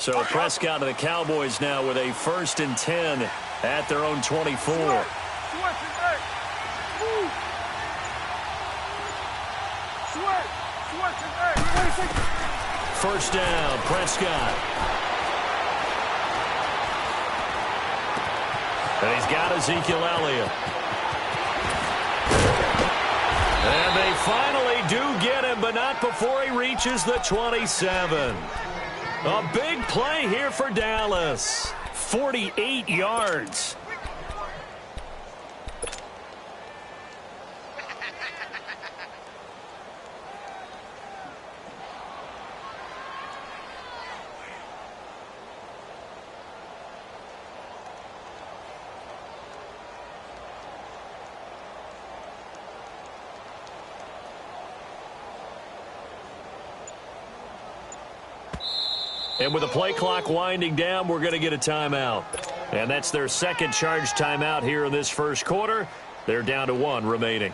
So Prescott and the Cowboys now with a 1st and 10 at their own 24. First down, Prescott. And he's got Ezekiel Elliott. And they finally do get him, but not before he reaches the 27. A big play here for Dallas. 48 yards. And with the play clock winding down, we're going to get a timeout. And that's their second charge timeout here in this first quarter. They're down to 1 remaining.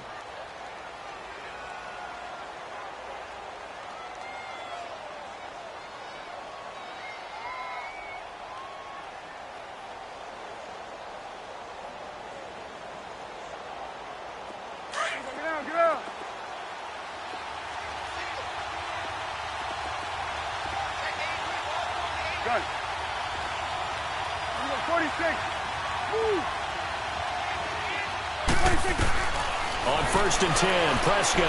On 1st and 10, Prescott.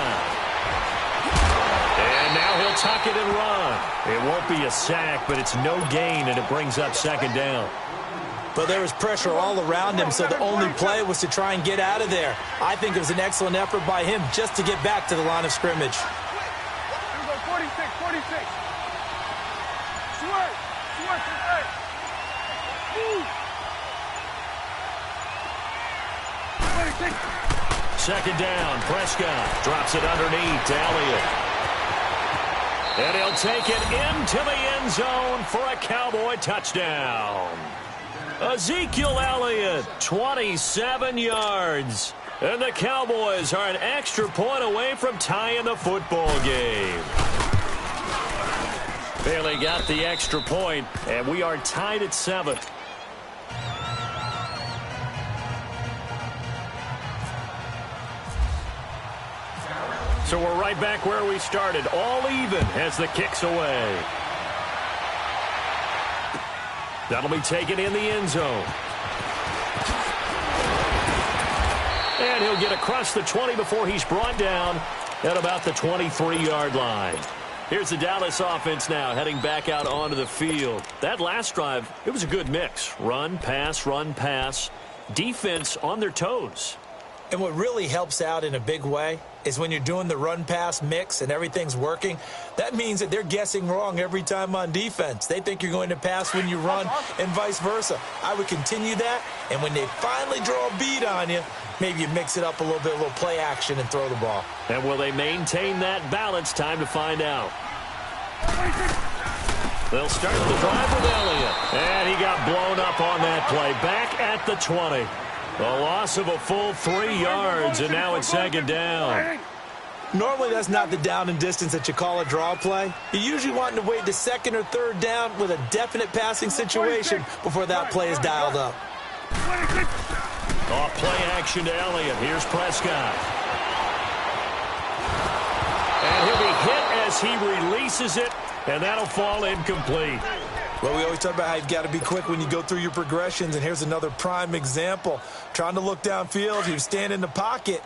And now he'll tuck it and run. It won't be a sack, but it's no gain, and it brings up 2nd down. But there was pressure all around him, so the only play was to try and get out of there. I think it was an excellent effort by him just to get back to the line of scrimmage. 46. Second down, Prescott drops it underneath to Elliott. And he'll take it into the end zone for a Cowboy touchdown. Ezekiel Elliott, 27 yards. And the Cowboys are an extra point away from tying the football game. Bailey got the extra point, and we are tied at 7. So we're right back where we started, all even as the kick's away. That'll be taken in the end zone. And he'll get across the 20 before he's brought down at about the 23-yard line. Here's the Dallas offense now heading back out onto the field. That last drive, it was a good mix. Run, pass, defense on their toes. And what really helps out in a big way is when you're doing the run-pass mix and everything's working, that means that they're guessing wrong every time on defense. They think you're going to pass when you run and vice versa. I would continue that, and when they finally draw a beat on you, maybe you mix it up a little bit, a little play action, and throw the ball. And will they maintain that balance? Time to find out. They'll start the drive with Elliott. And he got blown up on that play. Back at the 20. A loss of a full 3 yards, and now it's 2nd down. Normally, that's not the down and distance that you call a draw play. You're usually wanting to wait to 2nd or 3rd down with a definite passing situation before that play is dialed up. Off play action to Elliott. Here's Prescott. And he'll be hit as he releases it, and that'll fall incomplete. Well, we always talk about how you've got to be quick when you go through your progressions, and here's another prime example. Trying to look downfield, he was standing in the pocket,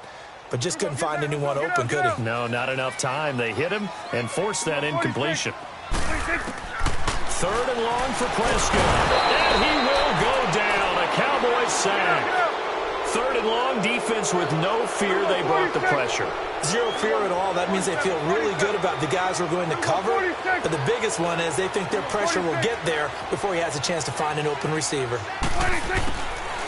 but just couldn't find anyone open, could he? No, not enough time. They hit him and forced that incompletion. 3rd and long for Prescott. And he will go down. A Cowboys sack. 3rd and long, defense with no fear. They brought the pressure. Zero fear at all. That means they feel really good about the guys who are going to cover. But the biggest one is they think their pressure will get there before he has a chance to find an open receiver.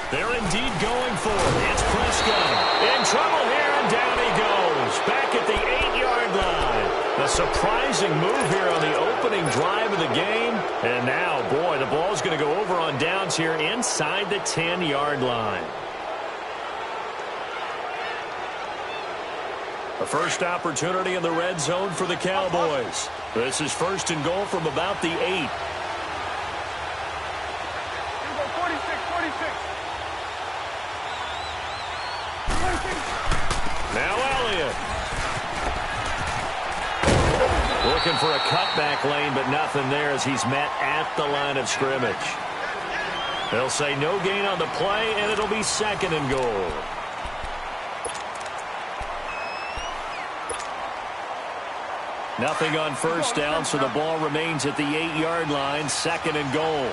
They're indeed going for it. It's Prescott. In trouble here, and down he goes. Back at the 8-yard line. A surprising move here on the opening drive of the game. And now, boy, the ball's going to go over on downs here inside the 10-yard line. A first opportunity in the red zone for the Cowboys. This is 1st and goal from about the 8. looking for a cutback lane, but nothing there as he's met at the line of scrimmage. They'll say no gain on the play, and it'll be 2nd and goal. Nothing on first down, so the ball remains at the 8-yard line, 2nd and goal.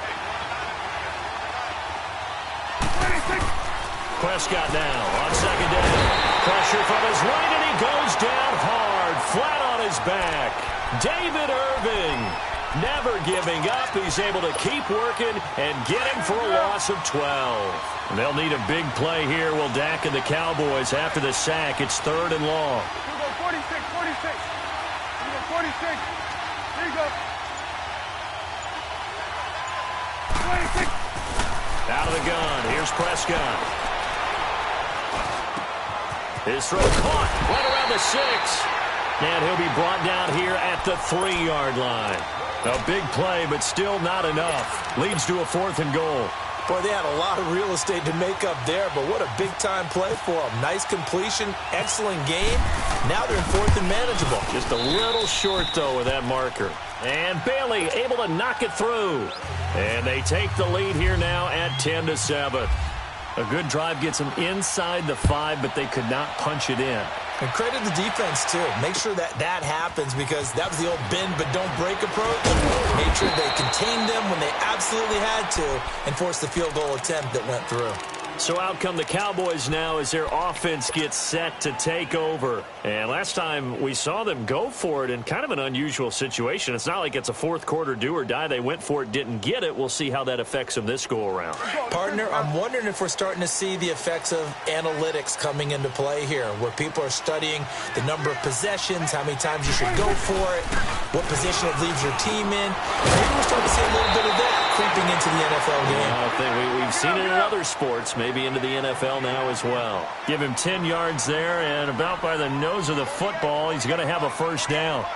Prescott now on 2nd down. Pressure from his right, and he goes down hard, flat on his back. David Irving, never giving up. He's able to keep working and get him for a loss of 12. And they'll need a big play here. Will Dak and the Cowboys after the sack. It's 3rd and long. 46. Here you go, 46. Here you go. 26. Out of the gun. Here's Prescott. His throw caught right around the 6. And he'll be brought down here at the 3-yard line. A big play, but still not enough. Leads to a 4th and goal. Boy, they had a lot of real estate to make up there, but what a big-time play for them. Nice completion, excellent game. Now they're in 4th and manageable. Just a little short, though, with that marker. And Bailey able to knock it through. And they take the lead here now at 10-7. A good drive gets them inside the 5, but they could not punch it in. And credit the defense, too. Make sure that happens because that was the old bend but don't break approach. Made sure they contained them when they absolutely had to and forced the field goal attempt that went through. So out come the Cowboys now as their offense gets set to take over. And last time we saw them go for it in kind of an unusual situation. It's not like it's a fourth quarter do or die. They went for it, didn't get it. We'll see how that affects them this go-around. Partner, I'm wondering if we're starting to see the effects of analytics coming into play here, where people are studying the number of possessions, how many times you should go for it, what position it leaves your team in. Maybe we're starting to see a little bit of that creeping into the NFL game. I think we've seen it in other sports, maybe into the NFL now as well. Give him 10 yards there, and about by the nose of the football, he's going to have a first down.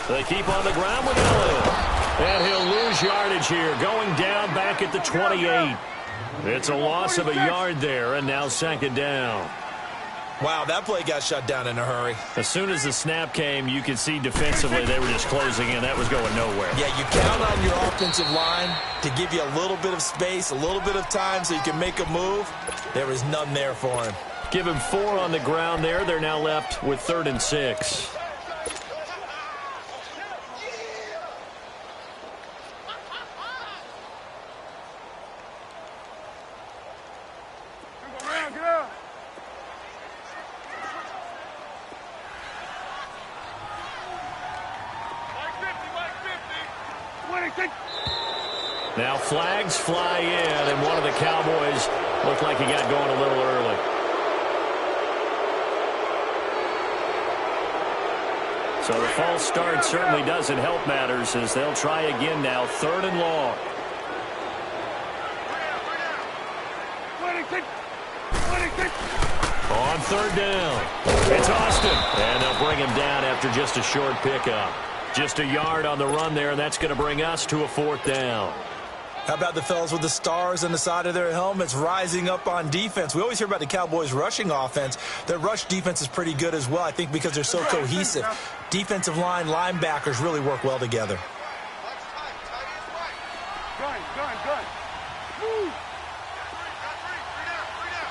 They keep on the ground with Elliott. And he'll lose yardage here, going down back at the 28. It's a loss of a yard there, and now 2nd down. Wow, that play got shut down in a hurry. As soon as the snap came, you could see defensively they were just closing in. That was going nowhere. Yeah, you count on your offensive line to give you a little bit of space, a little bit of time so you can make a move. There was none there for him. Give him 4 on the ground there. They're now left with 3rd and 6. Now flags fly in, and one of the Cowboys looked like he got going a little early. So the false start certainly doesn't help matters as they'll try again now, 3rd and long. On 3rd down, it's Austin, and they'll bring him down after just a short pickup. Just a yard on the run there, and that's going to bring us to a 4th down. How about the fellas with the stars on the side of their helmets rising up on defense? We always hear about the Cowboys' rushing offense. Their rush defense is pretty good as well, I think, because they're so cohesive. Defensive line, linebackers really work well together. Gun. Move.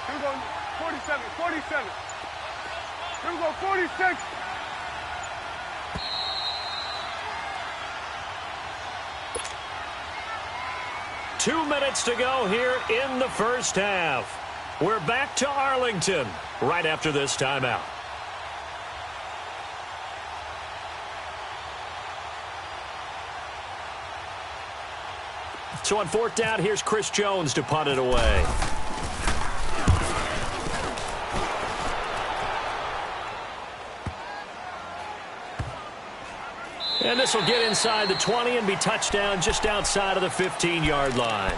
Here we go, 47. Here we go, 46. Two minutes to go here in the first half. We're back to Arlington right after this timeout. So on 4th down, here's Chris Jones to punt it away. And this will get inside the 20 and be touchdown just outside of the 15-yard line.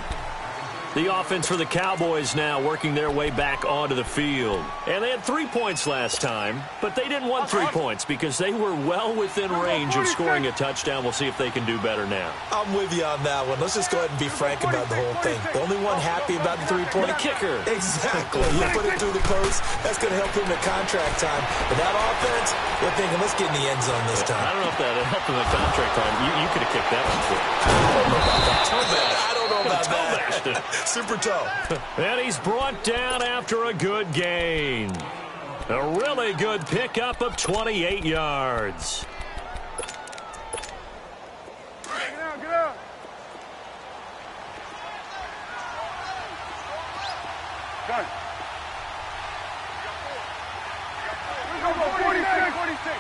The offense for the Cowboys now working their way back onto the field. And they had 3 points last time, but they didn't want 3 points because they were well within range of scoring a touchdown. We'll see if they can do better now. I'm with you on that one. Let's just go ahead and be frank about the whole thing. The only one happy about the 3-point The kicker. Exactly. You put it through the post. That's going to help him at contract time. But that offense, they're thinking, let's get in the end zone this time. I don't know if that helped him at contract time. You could have kicked that one too. I don't know about that. Super toe. And he's brought down after a good gain. A really good pickup of 28 yards. Get out, get out. Done. Let's go, 46, 46.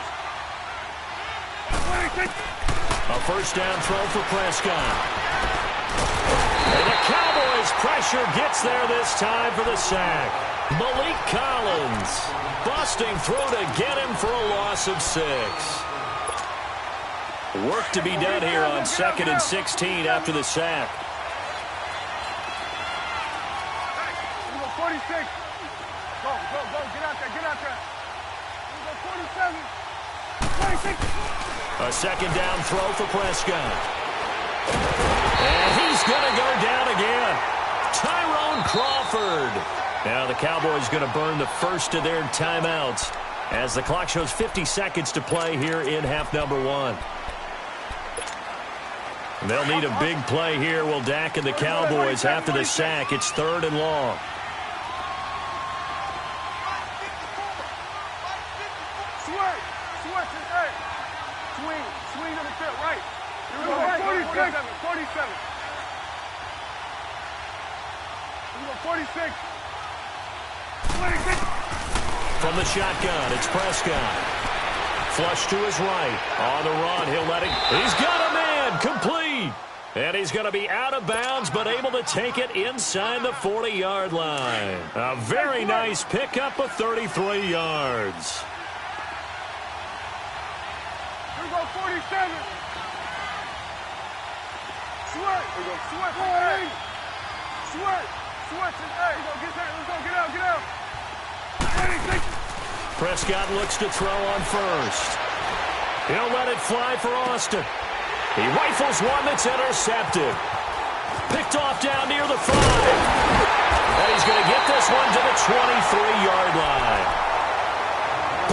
26. A first down throw for Prescott. And the Cowboys pressure gets there this time for the sack. Malik Collins busting through to get him for a loss of 6. Work to be done here on 2nd and 16 after the sack. 46. Go, get out there. Go 47. 26. A second down throw for Prescott. And he's going to go down again. Tyrone Crawford. Now the Cowboys going to burn the first of their timeouts as the clock shows 50 seconds to play here in half number 1. They'll need a big play here. Will Dak and the Cowboys after the sack. It's 3rd and long. Swing on the field, right. 47. 46. 26. From the shotgun, it's Prescott. Flush to his right. On the run, he'll let it. He's got a man, complete. And he's going to be out of bounds, but able to take it inside the 40-yard line. A very nice pickup of 33 yards. Here we go, 47. Sweat. Get out. 26. Prescott looks to throw on first. He'll let it fly for Austin. He rifles one that's intercepted. Picked off down near the 5. And he's going to get this one to the 23-yard line.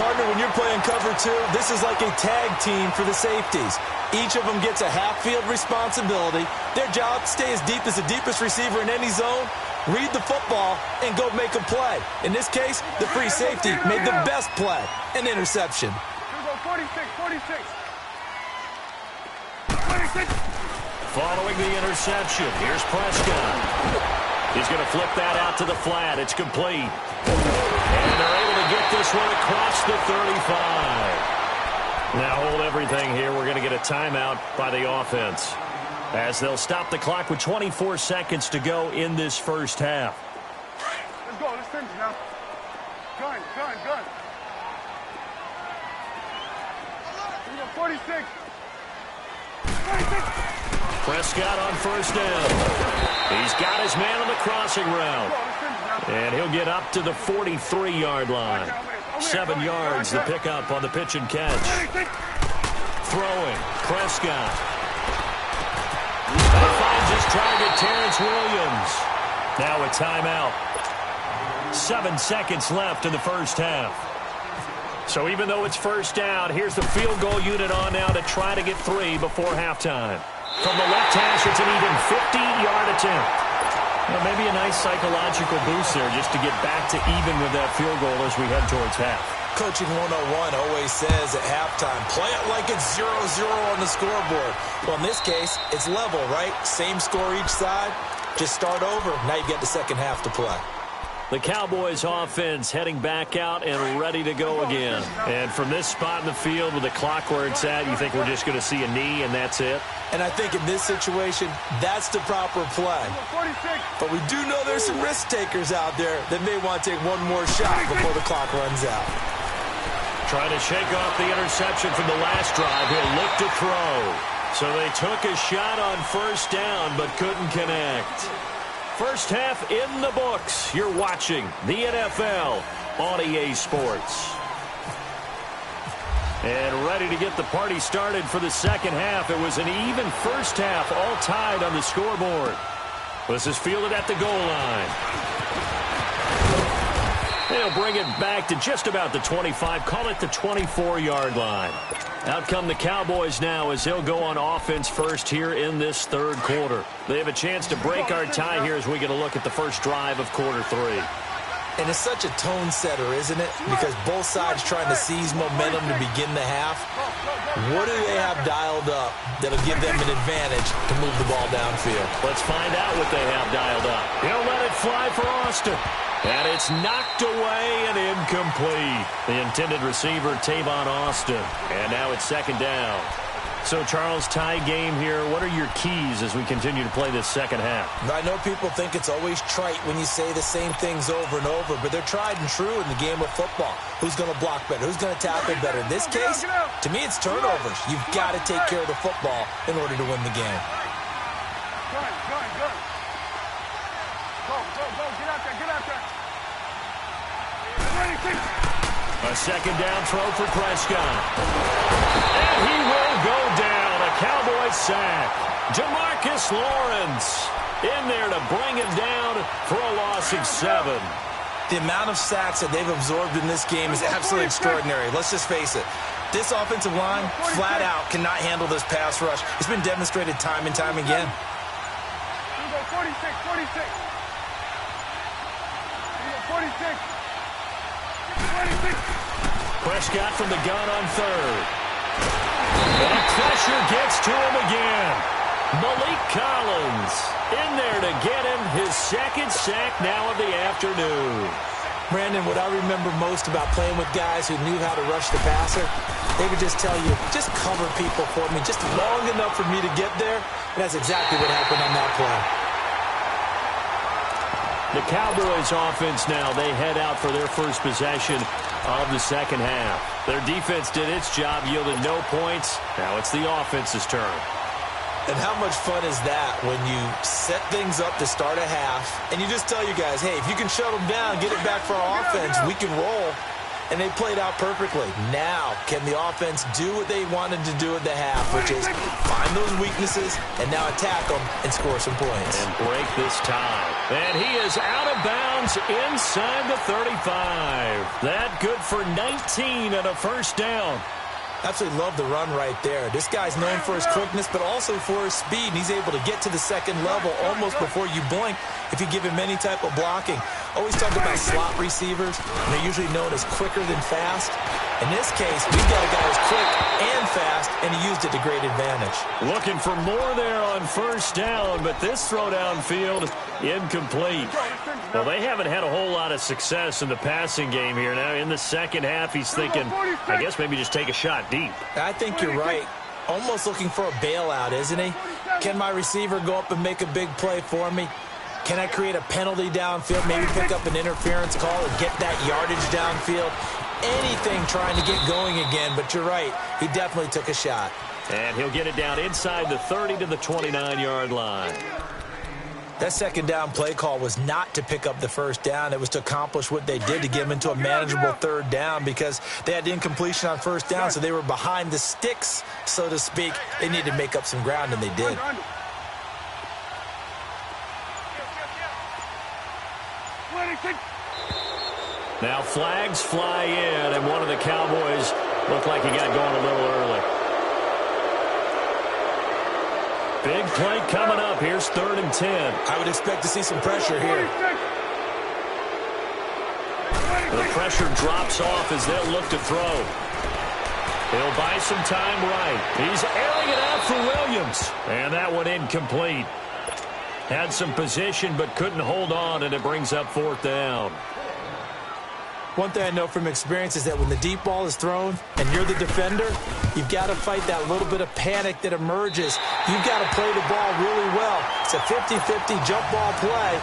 Partner, when you're playing cover 2, this is like a tag team for the safeties. Each of them gets a half-field responsibility. Their job, stay as deep as the deepest receiver in any zone, read the football, and go make a play. In this case, the free safety made the best play, an interception. Here we go, 46. Following the interception, here's Prescott. He's going to flip that out to the flat. It's complete. And they're able to get this one across the 35. Now hold everything here. We're going to get a timeout by the offense as they'll stop the clock with 24 seconds to go in this first half. Let's go. Let's finish now. Gun. Here we go, 46. 26. Prescott on first down. He's got his man on the crossing route. And he'll get up to the 43-yard line. 7 yards, the pickup on the pitch and catch. Throwing, Prescott. And finds his target, Terrence Williams. Now a timeout. 7 seconds left in the first half. So even though it's first down, here's the field goal unit on now to try to get 3 before halftime. From the left hash, it's an even 50-yard attempt. Well, maybe a nice psychological boost there just to get back to even with that field goal as we head towards half. Coaching 101 always says at halftime, play it like it's 0-0 on the scoreboard. Well, in this case, it's level, right? Same score each side. Just start over. Now you get the second half to play. The Cowboys offense heading back out and ready to go again. And from this spot in the field with the clock where it's at, you think we're just going to see a knee and that's it? And I think in this situation, that's the proper play. But we do know there's some risk takers out there that may want to take one more shot before the clock runs out. Trying to shake off the interception from the last drive. He'll look to throw. So they took a shot on first down but couldn't connect. First half in the books. You're watching the NFL on EA Sports. And ready to get the party started for the second half. It was an even first half, all tied on the scoreboard. This is fielded at the goal line. They'll bring it back to just about the 25, call it the 24-yard line. Out come the Cowboys now as they'll go on offense first here in this third quarter. They have a chance to break our tie here as we get a look at the first drive of quarter three. And it's such a tone setter, isn't it? Because both sides trying to seize momentum to begin the half. What do they have dialed up that'll give them an advantage to move the ball downfield? Let's find out what they have dialed up. He'll let it fly for Austin. And it's knocked away and incomplete. The intended receiver, Tavon Austin. And now it's second down. So, Charles, tie game here. What are your keys as we continue to play this second half? I know people think it's always trite when you say the same things over and over, but they're tried and true in the game of football. Who's going to block better? Who's going to tackle better? In this case, to me, it's turnovers. You've got to take care of the football in order to win the game. A second down throw for Prescott. And he will go down. A Cowboys sack. Demarcus Lawrence in there to bring it down for a loss of 7. The amount of sacks that they've absorbed in this game is absolutely extraordinary. Let's just face it. This offensive line, flat out, cannot handle this pass rush. It's been demonstrated time and time again. 46. 46. Prescott from the gun on third. And pressure gets to him again. Malik Collins in there to get him his second sack now of the afternoon. Brandon, what I remember most about playing with guys who knew how to rush the passer, they would just tell you, just cover people for me, just long enough for me to get there. And that's exactly what happened on that play. The Cowboys offense now, they head out for their first possession of the second half. Their defense did its job, yielded no points. Now it's the offense's turn. And how much fun is that when you set things up to start a half and you just tell you guys, hey, if you can shut them down, get it back for our offense, we can roll. And they played out perfectly. Now, can the offense do what they wanted to do at the half, which is find those weaknesses and now attack them and score some points. And break this tie. And he is out of bounds inside the 35. That good for 19 and a first down. Absolutely love the run right there. This guy's known for his quickness, but also for his speed. And he's able to get to the second level almost before you blink if you give him any type of blocking. Always talk about slot receivers, and they're usually known as quicker than fast. In this case, we've got a guy who's quick and fast, and he used it to great advantage. Looking for more there on first down, but this throw downfield, incomplete. Well, they haven't had a whole lot of success in the passing game here. Now, in the second half, he's thinking, I guess maybe just take a shot deep. I think you're right. Almost looking for a bailout, isn't he? Can my receiver go up and make a big play for me? Can I create a penalty downfield, maybe pick up an interference call or get that yardage downfield? Anything trying to get going again, but you're right. He definitely took a shot. And he'll get it down inside the 30 to the 29-yard line. That second down play call was not to pick up the first down. It was to accomplish what they did to get them into a manageable third down because they had incompletion on first down, so they were behind the sticks, so to speak. They needed to make up some ground, and they did. Now flags fly in, and one of the Cowboys looked like he got going a little early. Big play coming up. Here's 3rd and 10. I would expect to see some pressure here. The pressure drops off as they'll look to throw. He'll buy some time right. He's airing it out for Williams. And that one incomplete. Had some position but couldn't hold on, and it brings up 4th down. One thing I know from experience is that when the deep ball is thrown and you're the defender, you've got to fight that little bit of panic that emerges. You've got to play the ball really well. It's a 50-50 jump ball play.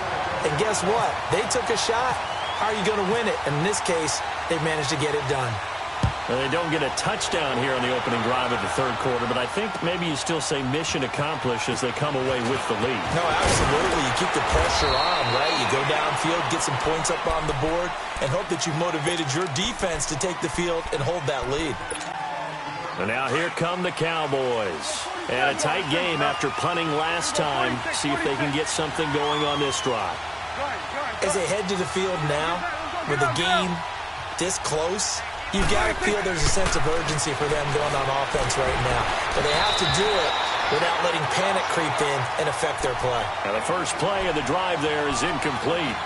And guess what? They took a shot. How are you going to win it? And in this case, they managed to get it done. Well, they don't get a touchdown here on the opening drive of the third quarter, but I think maybe you still say mission accomplished as they come away with the lead. No, absolutely. You keep the pressure on, right? You go downfield, get some points up on the board, and hope that you've motivated your defense to take the field and hold that lead. And now here come the Cowboys. And a tight game after punting last time. See if they can get something going on this drive. As they head to the field now, with the game this close, you've got to feel there's a sense of urgency for them going on offense right now. But they have to do it without letting panic creep in and affect their play. Now the first play of the drive there is incomplete.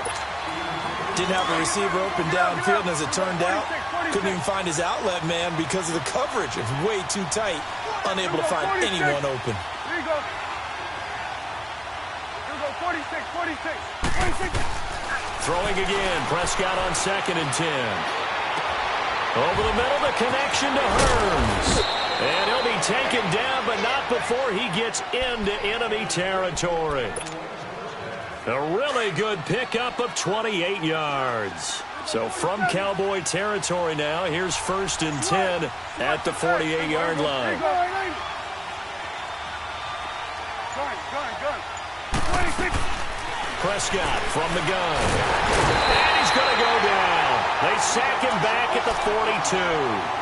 Didn't have a receiver open downfield, and as it turned out, couldn't even find his outlet man because of the coverage. It's way too tight, unable to find anyone open. Here you go. Here we go, 46. Throwing again, Prescott on 2nd and 10. Over the middle, the connection to Hearns. And he'll be taken down, but not before he gets into enemy territory. A really good pickup of 28 yards. So from Cowboy territory now, here's 1st and 10 at the 48-yard line. Gun. 26. Prescott from the gun. And he's going to go down. They sack him back at the 42.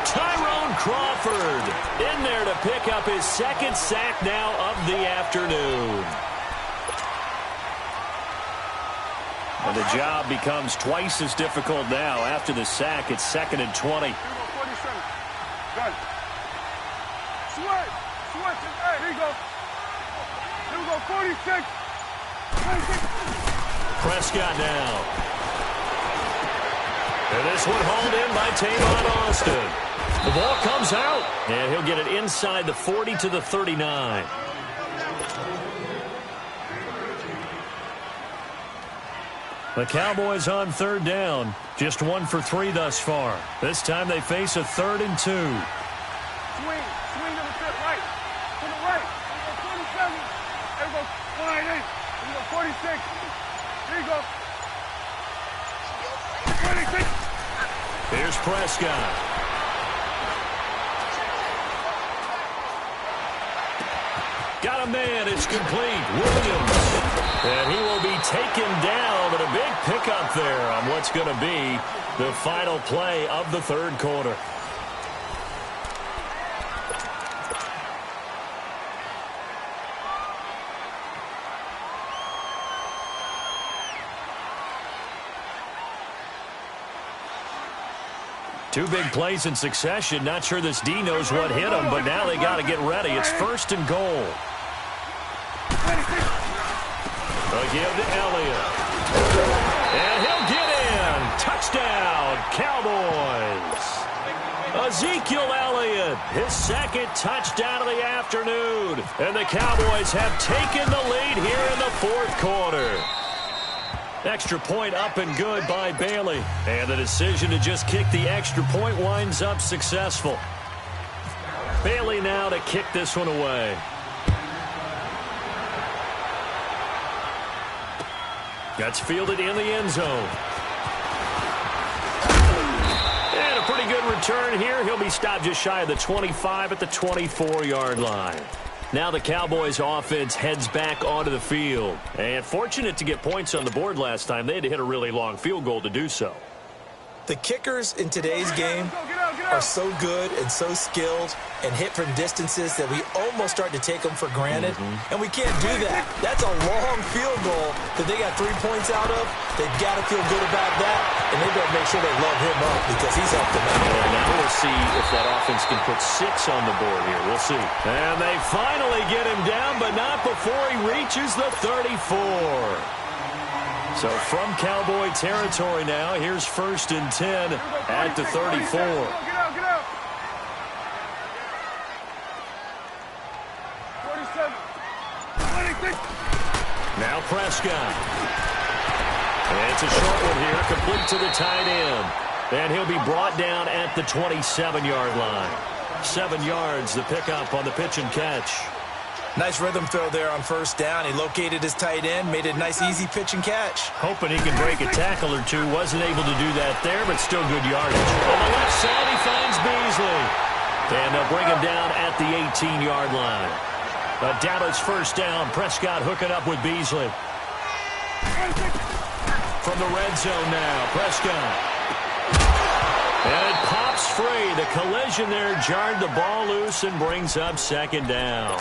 Tyrone Crawford in there to pick up his 2nd sack now of the afternoon. And the job becomes twice as difficult now after the sack. It's 2nd and 20. Here we go, 47. Gun. Switch. Hey, here you go. Here we go, 46. 26. Prescott now. And this one hauled in by Tavon Austin. The ball comes out, and he'll get it inside the 40 to the 39. The Cowboys on 3rd down. Just 1 for 3 thus far. This time they face a 3rd and 2. Swing to the fifth, right. To the right. Here we go, 27. Here we go, 48. Here we go, 46. Here you go. 26. Here's Prescott. Got a man. It's complete. Williams. And he will be taken down, but a big pickup there on what's going to be the final play of the third quarter. Two big plays in succession. Not sure this D knows what hit him, but now they got to get ready. It's 1st and goal. They'll give to Elliott. And he'll get in. Touchdown, Cowboys. Ezekiel Elliott, his 2nd touchdown of the afternoon. And the Cowboys have taken the lead here in the 4th quarter. Extra point up and good by Bailey. And the decision to just kick the extra point winds up successful. Bailey now to kick this one away. That's fielded in the end zone. And a pretty good return here. He'll be stopped just shy of the 25 at the 24-yard line. Now the Cowboys offense heads back onto the field. And fortunate to get points on the board last time. They had to hit a really long field goal to do so. The kickers in today's game are so good and so skilled and hit from distances that we almost start to take them for granted. And we can't do that. That's a long field goal that they got 3 points out of. They've got to feel good about that, and they better make sure they love him up because he's helped them out. And now we'll see if that offense can put 6 on the board here. We'll see. And they finally get him down, but not before he reaches the 34. So from Cowboy territory now, here's 1st and 10 at the 34. Get out. 47. 26. Now Prescott. And it's a short one here, complete to the tight end. And he'll be brought down at the 27-yard line. 7 yards, the pickup on the pitch and catch. Nice rhythm throw there on first down. He located his tight end, made a nice easy pitch and catch. Hoping he can break a tackle or two. Wasn't able to do that there, but still good yardage. On the left side, he finds Beasley. And they'll bring him down at the 18-yard line. A Dallas first down. Prescott hooking up with Beasley. From the red zone now, Prescott. And it pops free. The collision there jarred the ball loose and brings up second down.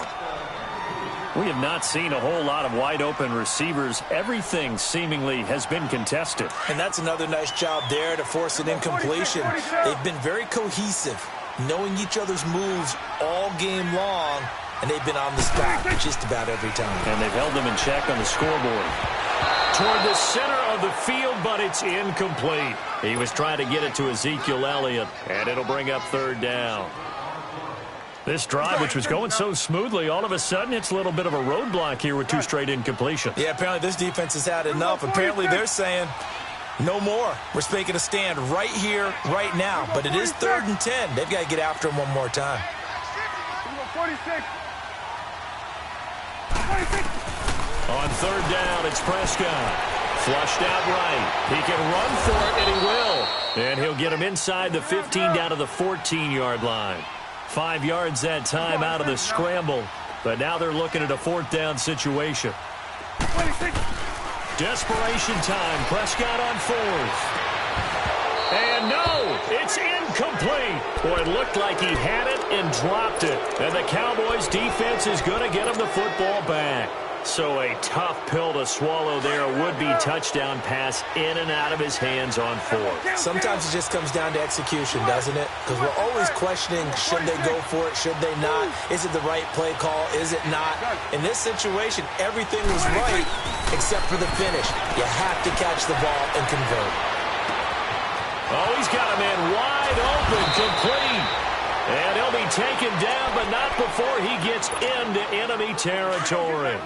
We have not seen a whole lot of wide-open receivers. Everything seemingly has been contested. And that's another nice job there to force an incompletion. They've been very cohesive, knowing each other's moves all game long, and they've been on the spot just about every time. And they've held them in check on the scoreboard. Toward the center of the field, but it's incomplete. He was trying to get it to Ezekiel Elliott, and it'll bring up third down. This drive, which was going so smoothly, all of a sudden it's a little bit of a roadblock here with two straight incompletions. Yeah, apparently this defense has had enough. Apparently they're saying no more. We're making a stand right here, right now. But it is 3rd and 10. They've got to get after him one more time. 46. On third down, it's Prescott. Flushed out right. He can run for it, and he will. And he'll get him inside the 15 down to the 14-yard line. 5 yards that time out of the scramble. But now they're looking at a 4th down situation. Desperation time. Prescott on 4th. And no, it's incomplete. Boy, it looked like he had it and dropped it. And the Cowboys defense is going to get him the football back. So a tough pill to swallow there. A would-be touchdown pass in and out of his hands on 4th. Sometimes it just comes down to execution, doesn't it? Because we're always questioning, should they go for it, should they not? Is it the right play call, is it not? In this situation, everything was right except for the finish. You have to catch the ball and convert. Oh, he's got a man wide open, complete. And he'll be taken down, but not before he gets into enemy territory.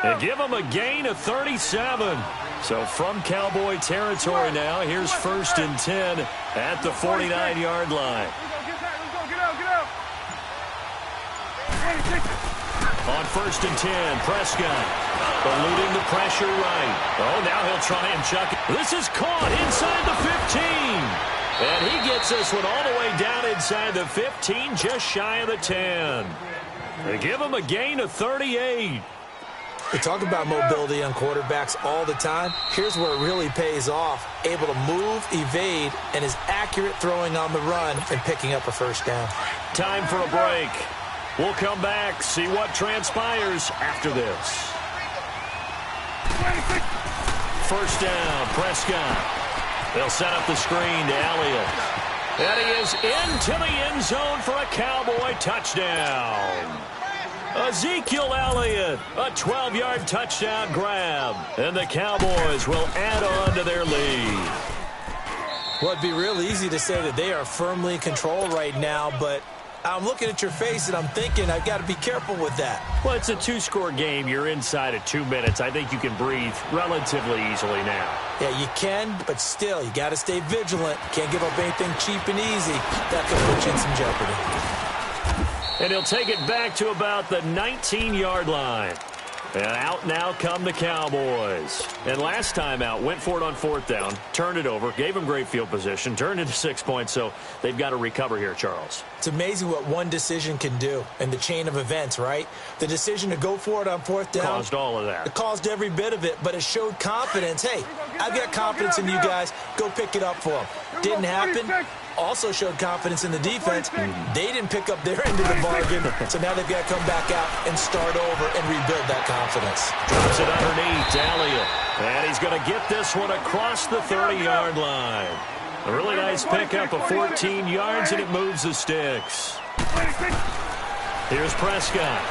They give him a gain of 37. So from Cowboy territory now, here's 1st and 10 at the 49-yard line. On 1st and 10, Prescott eluding the pressure right. Oh, now he'll try and chuck it. This is caught inside the 15. And he gets this one all the way down inside the 15, just shy of the 10. They give him a gain of 38. We talk about mobility on quarterbacks all the time. Here's where it really pays off. Able to move, evade, and is accurate throwing on the run and picking up a first down. Time for a break. We'll come back, see what transpires after this. First down, Prescott. They'll set up the screen to Elliott. And he is into the end zone for a Cowboy touchdown. Ezekiel Elliott, a 12-yard touchdown grab. And the Cowboys will add on to their lead. Well, it'd be real easy to say that they are firmly in control right now, but I'm looking at your face and I'm thinking I've got to be careful with that. Well, it's a 2-score game. You're inside of 2 minutes. I think you can breathe relatively easily now. Yeah, you can, but still, you got to stay vigilant. Can't give up anything cheap and easy. That could put you in some jeopardy. And he'll take it back to about the 19-yard line. And out now come the Cowboys. And last time out, went for it on 4th down, turned it over, gave him great field position, turned into 6 points, so they've got to recover here, Charles. It's amazing what one decision can do in the chain of events, right? The decision to go for it on 4th down. Caused all of that. It caused every bit of it, but it showed confidence. Hey, I've got confidence in you guys. Go pick it up for them. Didn't happen. Also showed confidence in the defense. They didn't pick up their end of the bargain, so now they've got to come back out and start over and rebuild that confidence. Drops it underneath to Elliott. And he's going to get this one across the 30-yard line. A really nice pickup of 14 yards, and it moves the sticks. Here's Prescott.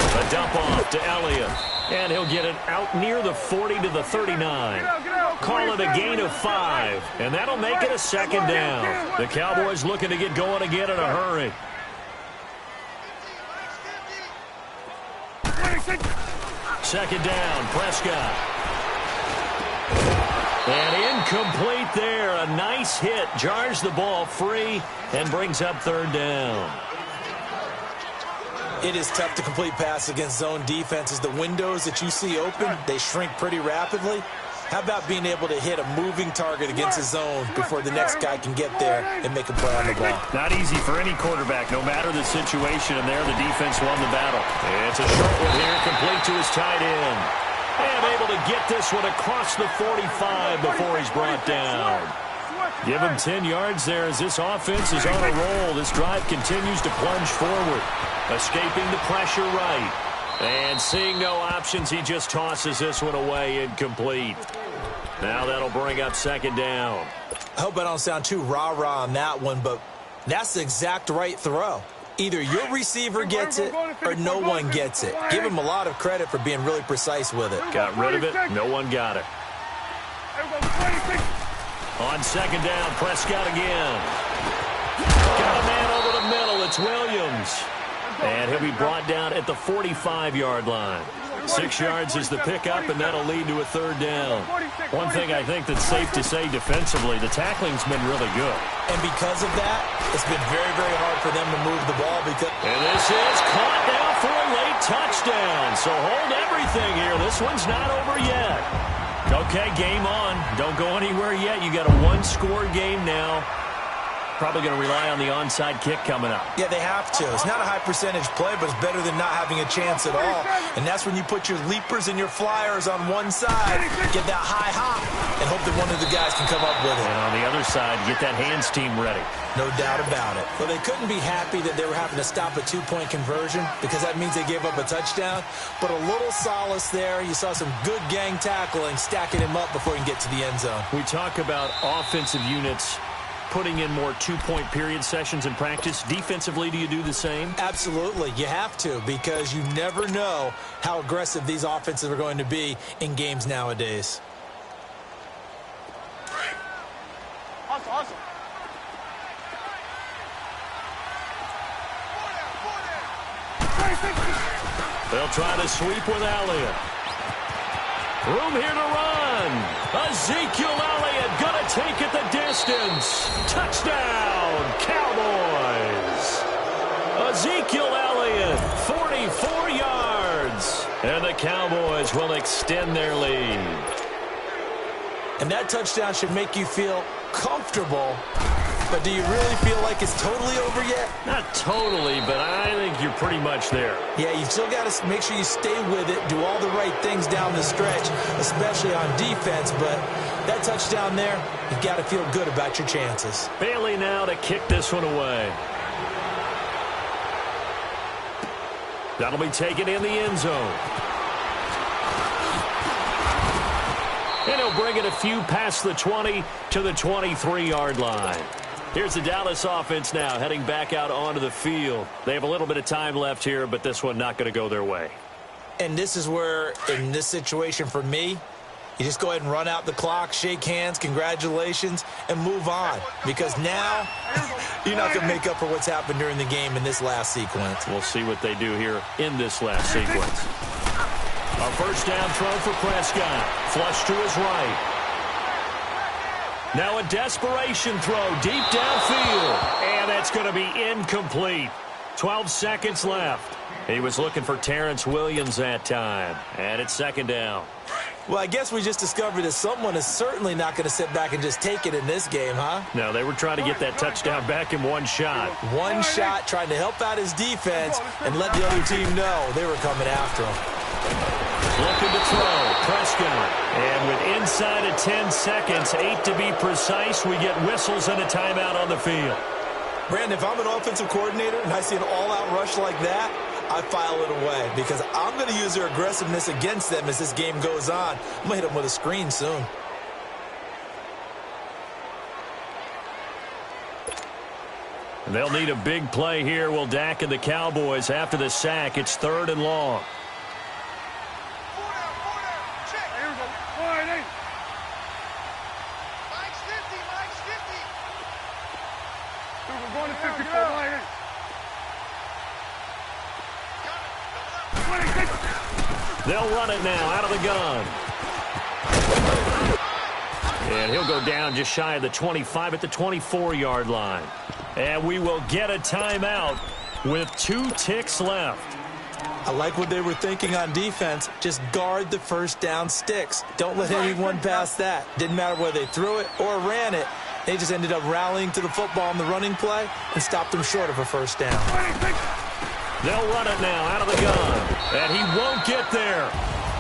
A dump off to Elliott. And he'll get it out near the 40 to the 39. Call it a gain of 5. And that'll make it a 2nd down. The Cowboys looking to get going again in a hurry. Second down, Prescott. And incomplete there. A nice hit. Jars the ball free and brings up 3rd down. It is tough to complete passes against zone defenses. The windows that you see open, they shrink pretty rapidly. How about being able to hit a moving target against a zone before the next guy can get there and make a play on the ball? Not easy for any quarterback, no matter the situation, and there the defense won the battle. It's a short one here, complete to his tight end. And able to get this one across the 45 before he's brought down. Give him 10 yards there as this offense is on a roll. This drive continues to plunge forward. Escaping the pressure right. And seeing no options, he just tosses this one away incomplete. Now that'll bring up second down. I hope I don't sound too rah-rah on that one, but that's the exact right throw. Either your receiver gets it or no one gets it. Give him a lot of credit for being really precise with it. Got rid of it. No one got it. On second down, Prescott again. Got a man over the middle. It's Williams. And he'll be brought down at the 45-yard line. 6 yards is the pickup, and that'll lead to a third down. One thing I think that's safe to say defensively, the tackling's been really good. And because of that, it's been very, very hard for them to move the ball. And this is caught now for a late touchdown. So hold everything here. This one's not over yet. Okay, game on. Don't go anywhere yet. You got a one-score game now. Probably going to rely on the onside kick coming up. Yeah, they have to. It's not a high percentage play, but it's better than not having a chance at all. And that's when you put your leapers and your flyers on one side, get that high hop, and hope that one of the guys can come up with it. And on the other side, get that hands team ready. No doubt about it. Well, they couldn't be happy that they were having to stop a two-point conversion because that means they gave up a touchdown. But a little solace there. You saw some good gang tackling, stacking him up before he can get to the end zone. We talk about offensive units putting in more two-point period sessions in practice. Defensively, do you do the same? Absolutely. You have to, because you never know how aggressive these offenses are going to be in games nowadays. Awesome. They'll try to sweep with Elliott. Room here to run. Ezekiel Elliott going to take it the distance. Touchdown, Cowboys. Ezekiel Elliott, 44 yards. And the Cowboys will extend their lead. And that touchdown should make you feel comfortable. But do you really feel like it's totally over yet? Not totally, but I think you're pretty much there. Yeah, you've still got to make sure you stay with it, do all the right things down the stretch, especially on defense. But that touchdown there, you've got to feel good about your chances. Bailey now to kick this one away. That'll be taken in the end zone. And he'll bring it a few past the 20 to the 23-yard line. Here's the Dallas offense now heading back out onto the field. They have a little bit of time left here, but this one not going to go their way. And this is where, in this situation for me, you just go ahead and run out the clock, shake hands, congratulations, and move on. Because now you're not going to make up for what's happened during the game in this last sequence. We'll see what they do here in this last sequence. A first down throw for Prescott. Flush to his right. Now a desperation throw deep downfield. And that's going to be incomplete. 12 seconds left. He was looking for Terrence Williams that time. And it's second down. Well, I guess we just discovered that someone is certainly not going to sit back and just take it in this game, huh? No, they were trying to get that touchdown back in one shot. One shot, trying to help out his defense and let the other team know they were coming after him. Looking to throw, Prescott. And with inside of 10 seconds, 8 to be precise, we get whistles and a timeout on the field. Brandon, if I'm an offensive coordinator and I see an all-out rush like that, I file it away because I'm going to use their aggressiveness against them as this game goes on. I'm going to hit them with a screen soon. And they'll need a big play here. Will Dak and the Cowboys after the sack. It's third and long. They'll run it now out of the gun. And he'll go down just shy of the 25 at the 24-yard line. And we will get a timeout with 2 ticks left. I like what they were thinking on defense. Just guard the first down sticks. Don't let anyone pass that. Didn't matter whether they threw it or ran it. They just ended up rallying to the football on the running play and stopped them short of a first down. They'll run it now out of the gun, and he won't get there.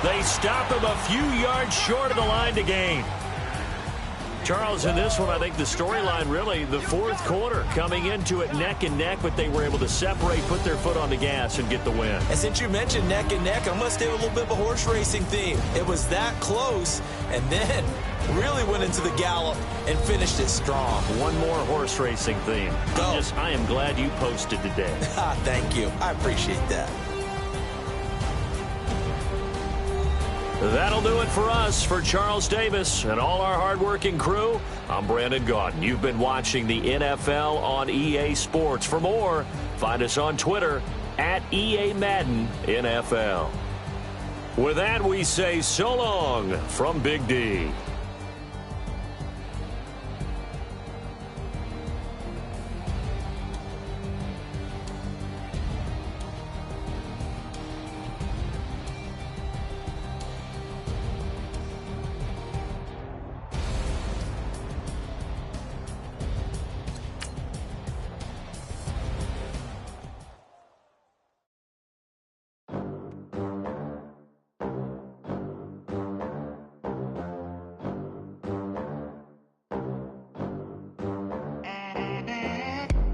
They stop him a few yards short of the line to gain. Charles, in this one, I think the storyline really, the fourth quarter, coming into it neck and neck, but they were able to separate, put their foot on the gas, and get the win. And since you mentioned neck and neck, I must have a little bit of a horse racing theme. It was that close, and then really went into the gallop and finished it strong. One more horse racing theme. Go. I am glad you posted today. Thank you. I appreciate that. That'll do it for us. For Charles Davis and all our hardworking crew, I'm Brandon Gaudin. You've been watching the NFL on EA Sports. For more, find us on Twitter at EA Madden NFL. With that, we say so long from Big D.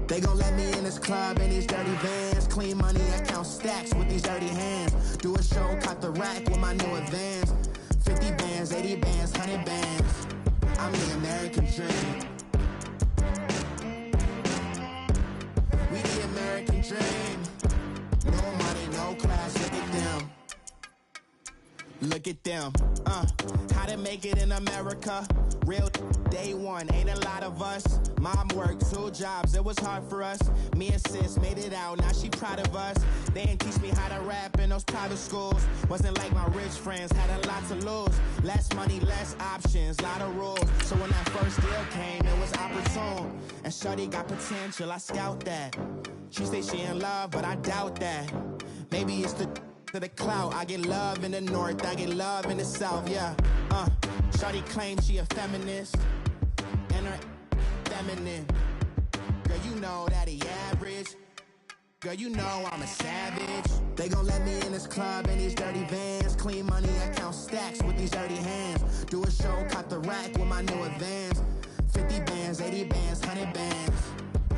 They gon' let me in this club in these dirty vans. Clean money, I count stacks with these dirty hands. Do a show, caught the rack with my new advance. 50 bands, 80 bands, 100 bands. I'm the American dream. We the American dream. No money, no class, look at them. Look at them, how to make it in America. Real day one, ain't a lot of us. Mom worked 2 jobs, it was hard for us. Me and sis made it out, now she proud of us. They didn't teach me how to rap in those private schools. Wasn't like my rich friends, had a lot to lose. Less money, less options, lot of rules. So when that first deal came, it was opportune. And shorty got potential, I scout that. She say she in love, but I doubt that. Maybe it's the clout. I get love in the north, I get love in the south, yeah. Shorty claims she a feminist, and her feminine. Girl, you know that he average. Girl, you know I'm a savage. They gon' let me in this club in these dirty vans. Clean money, I count stacks with these dirty hands. Do a show, caught the rack with my new advance. 50 bands, 80 bands, 100 bands.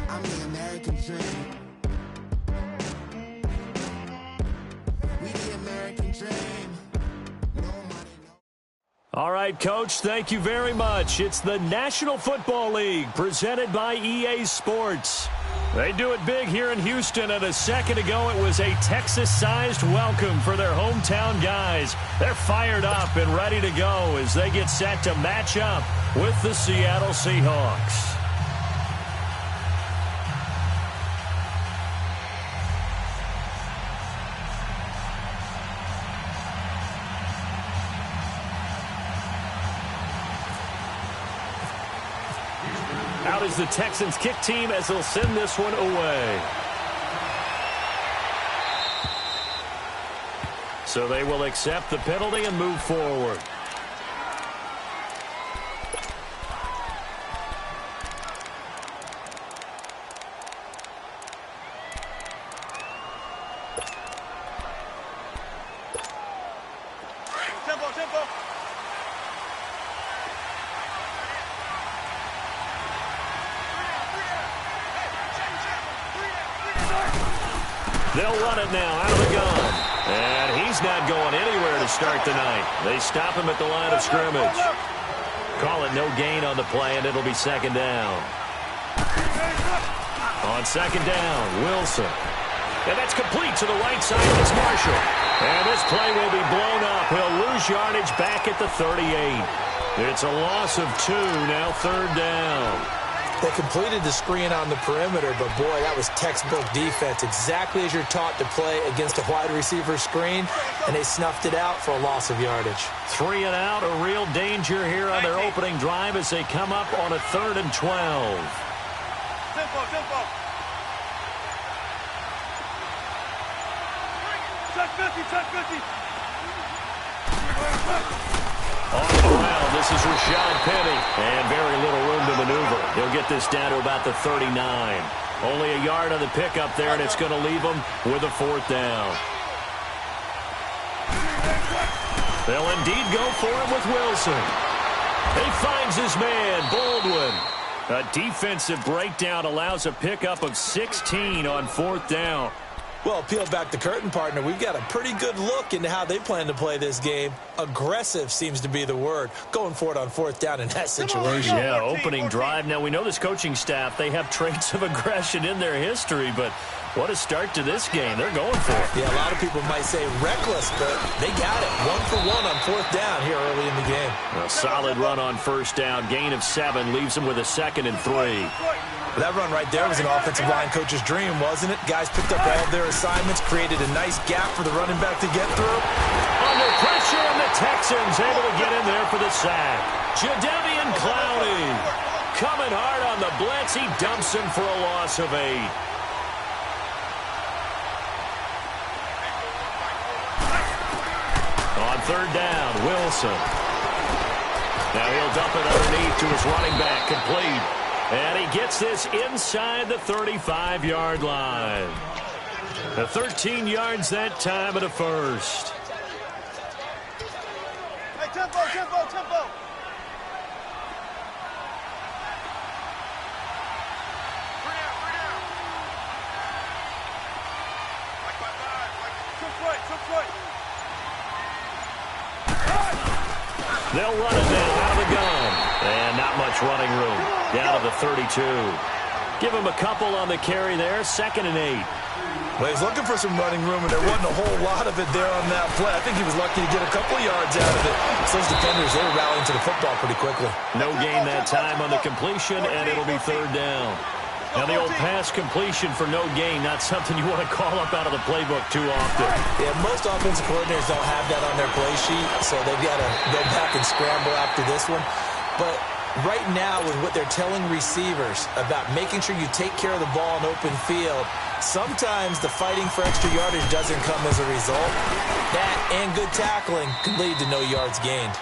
I'm the American dream. We the American dream. No money, no. All right, Coach, thank you very much. It's the National Football League presented by EA Sports. They do it big here in Houston, and a second ago it was a Texas-sized welcome for their hometown guys. They're fired up and ready to go as they get set to match up with the Seattle Seahawks. Out is the Texans kick team as they'll send this one away. So they will accept the penalty and move forward. They'll run it now out of the gun. And he's not going anywhere to start the night. They stop him at the line of scrimmage. Call it no gain on the play, and it'll be second down. On second down, Wilson. And that's complete to the right side. It's Marshall. And this play will be blown up. He'll lose yardage back at the 38. It's a loss of 2, now third down. They completed the screen on the perimeter, but boy, that was textbook defense. Exactly as you're taught to play against a wide receiver screen, and they snuffed it out for a loss of yardage. 3 and out, a real danger here on their opening drive as they come up on a 3rd and 12. Tempo. Check 50, check 50. On the ground, this is Rashad Penny. And very little room to maneuver. He'll get this down to about the 39. Only a yard on the pickup there, and it's going to leave him with a 4th down. They'll indeed go for him with Wilson. He finds his man, Baldwin. A defensive breakdown allows a pickup of 16 on 4th down. Well, peel back the curtain, partner. We've got a pretty good look into how they plan to play this game. Aggressive seems to be the word. Going for it on 4th down in that situation. Yeah, opening drive. Now, we know this coaching staff, they have traits of aggression in their history, but what a start to this game. They're going for it. Yeah, a lot of people might say reckless, but they got it. 1 for 1 on 4th down here early in the game. A solid run on 1st down. Gain of 7 leaves them with a 2nd and 3. That run right there was an offensive line coach's dream, wasn't it? Guys picked up all of their assignments, created a nice gap for the running back to get through. Under pressure, and the Texans able to get in there for the sack. Jadeveon Clowney coming hard on the blitz. He dumps him for a loss of 8. On 3rd down, Wilson. Now he'll dump it underneath to his running back, complete. And he gets this inside the 35-yard line. The 13 yards that time at a 1st. Hey, tempo, tempo, tempo. Bring out. Took right. They'll run it now out of the gun. And not much running room. Down to the 32. Give him a couple on the carry there. 2nd and 8. Well, he's looking for some running room, and there wasn't a whole lot of it there on that play. I think he was lucky to get a couple yards out of it. So those defenders, they were rallying to the football pretty quickly. No gain that time on the completion, and it'll be 3rd down. Now, the old pass completion for no gain, not something you want to call up out of the playbook too often. Yeah, most offensive coordinators don't have that on their play sheet, so they've got to go back and scramble after this one. But right now, with what they're telling receivers about making sure you take care of the ball in open field, sometimes the fighting for extra yardage doesn't come as a result. That and good tackling can lead to no yards gained.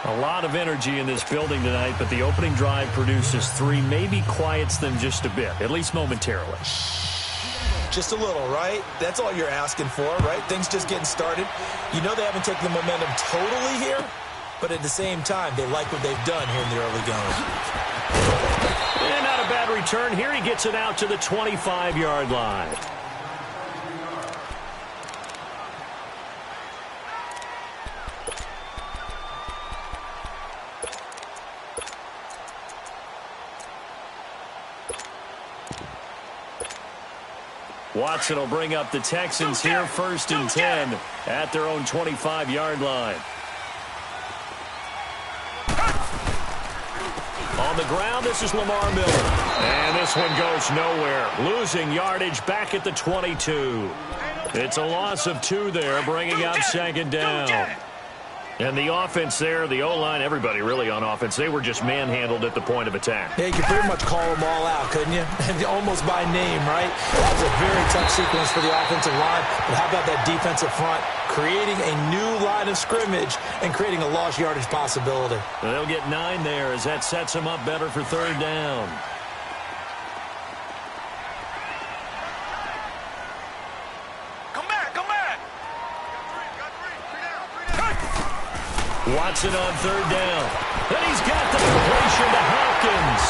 A lot of energy in this building tonight, but the opening drive produces 3, maybe quiets them just a bit, at least momentarily. Just a little, right? That's all you're asking for, right? Things just getting started. You know they haven't taken the momentum totally here, but at the same time, they like what they've done here in the early going. And not a bad return here. He gets it out to the 25-yard line. Watson will bring up the Texans here, 1st and 10 at their own 25-yard line. On the ground, this is Lamar Miller. And this one goes nowhere. Losing yardage back at the 22. It's a loss of 2 there, bringing up 2nd down. And the offense there, the O-line, everybody really on offense, they were just manhandled at the point of attack. Yeah, you could pretty much call them all out, couldn't you? Almost by name, right? That was a very tough sequence for the offensive line. But how about that defensive front creating a new line of scrimmage and creating a lost yardage possibility? They'll get 9 there as that sets them up better for 3rd down. Watson on 3rd down. And he's got the completion to Hopkins.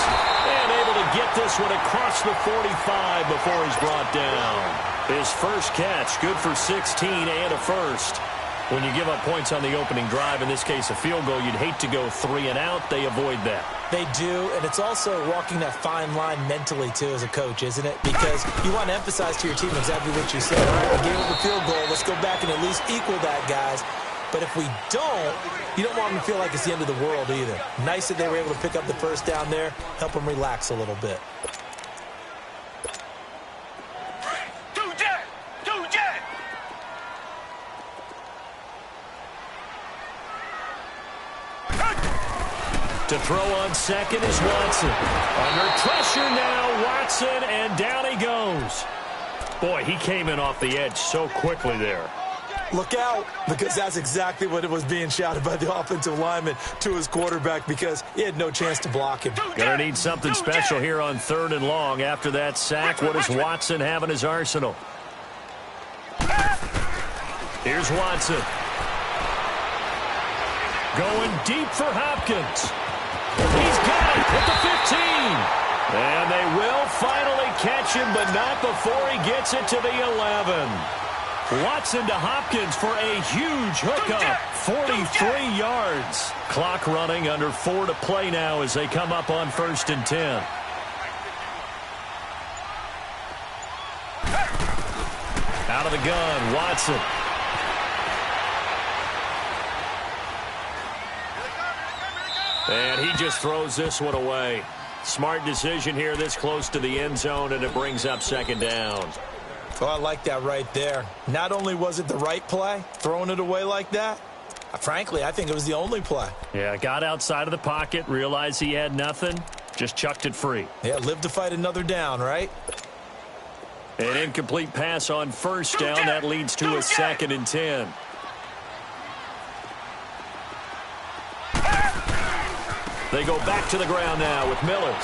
And able to get this one across the 45 before he's brought down. His first catch, good for 16 and a 1st. When you give up points on the opening drive, in this case a field goal, you'd hate to go 3 and out. They avoid that. They do, and it's also walking that fine line mentally, too, as a coach, isn't it? Because you want to emphasize to your team exactly what you said. All right, we gave up a field goal. Let's go back and at least equal that, guys. But if we don't, you don't want them to feel like it's the end of the world either. Nice that they were able to pick up the 1st down there, help them relax a little bit. To throw on 2nd is Watson. Under pressure now, Watson, and down he goes. Boy, he came in off the edge so quickly there. Look out, because that's exactly what it was being shouted by the offensive lineman to his quarterback, because he had no chance to block him. Gonna need something special here on 3rd and long. After that sack, what does Watson have in his arsenal? Here's Watson. Going deep for Hopkins. He's got it at the 15. And they will finally catch him, but not before he gets it to the 11. Watson to Hopkins for a huge hookup. 43 yards. Clock running, under 4 to play now as they come up on 1st and 10. Out of the gun, Watson. And he just throws this one away. Smart decision here this close to the end zone, and it brings up 2nd down. Oh, I like that right there. Not only was it the right play, throwing it away like that, frankly, I think it was the only play. Yeah, got outside of the pocket, realized he had nothing, just chucked it free. Yeah, live to fight another down, right? An incomplete pass on 1st down. That leads to a 2nd and 10. They go back to the ground now with Miller.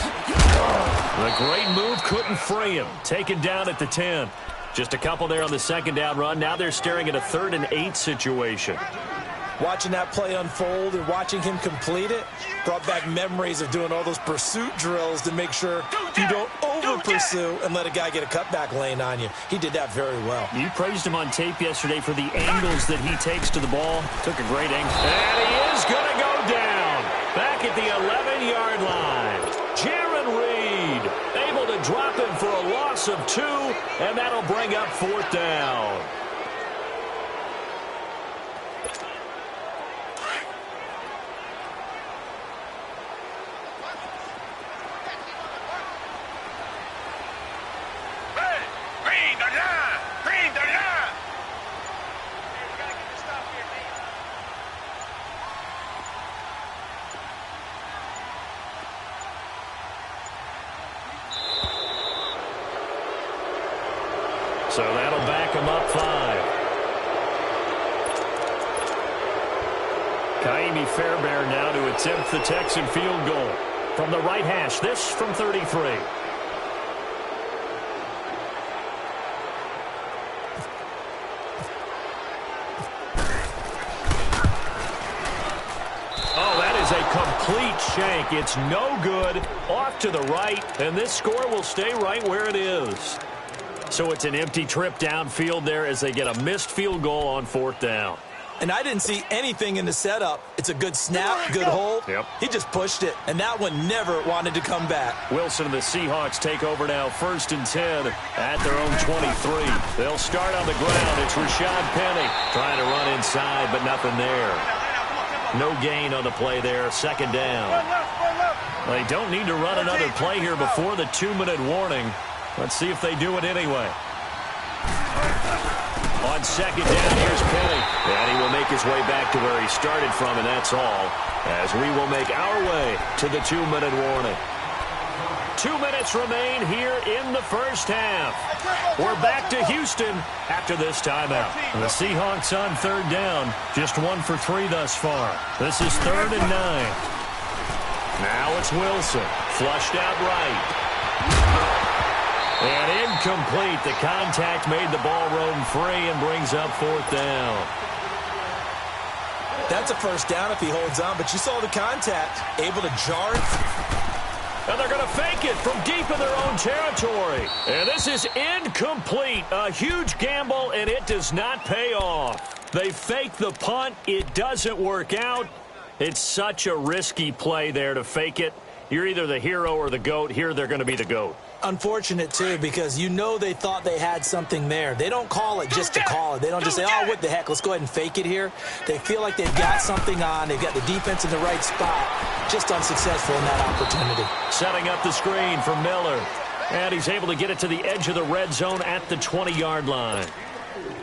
The great move couldn't free him. Taken down at the 10. Just a couple there on the 2nd down run. Now they're staring at a 3rd and 8 situation. Watching that play unfold and watching him complete it brought back memories of doing all those pursuit drills to make sure you don't over-pursue and let a guy get a cutback lane on you. He did that very well. You praised him on tape yesterday for the angles that he takes to the ball. Took a great angle. And he is going to go down. Back at the 11-yard line. Jaron Reed able to drop him for a loss of 2, and that'll bring up 4th down. So that'll back him up 5. Kaimi Fairbairn now to attempt the Texan field goal. From the right hash, this from 33. Oh, that is a complete shank. It's no good. Off to the right, and this score will stay right where it is. So it's an empty trip downfield there as they get a missed field goal on 4th down. And I didn't see anything in the setup. It's a good snap, good hold. Yep. He just pushed it, and that one never wanted to come back. Wilson and the Seahawks take over now, 1st and 10 at their own 23. They'll start on the ground. It's Rashad Penny trying to run inside, but nothing there. No gain on the play there, 2nd down. They don't need to run another play here before the 2-minute warning. Let's see if they do it anyway. On 2nd down, here's Penny. And he will make his way back to where he started from, and that's all. As we will make our way to the 2-minute warning. 2 minutes remain here in the 1st half. We're back to Houston after this timeout. The Seahawks on 3rd down. Just 1 for 3 thus far. This is 3rd and 9. Now it's Wilson. Flushed out right. And incomplete. The contact made the ball roam free and brings up 4th down. That's a 1st down if he holds on, but you saw the contact. Able to jar it. And they're going to fake it from deep in their own territory. And this is incomplete. A huge gamble, and it does not pay off. They fake the punt. It doesn't work out. It's such a risky play there to fake it. You're either the hero or the GOAT. Here they're going to be the GOAT. Unfortunate, too, because you know they thought they had something there. They don't call it just to call it. They don't just say, oh, what the heck, let's go ahead and fake it here. They feel like they've got something on. They've got the defense in the right spot. Just unsuccessful in that opportunity. Setting up the screen for Miller. And he's able to get it to the edge of the red zone at the 20-yard line.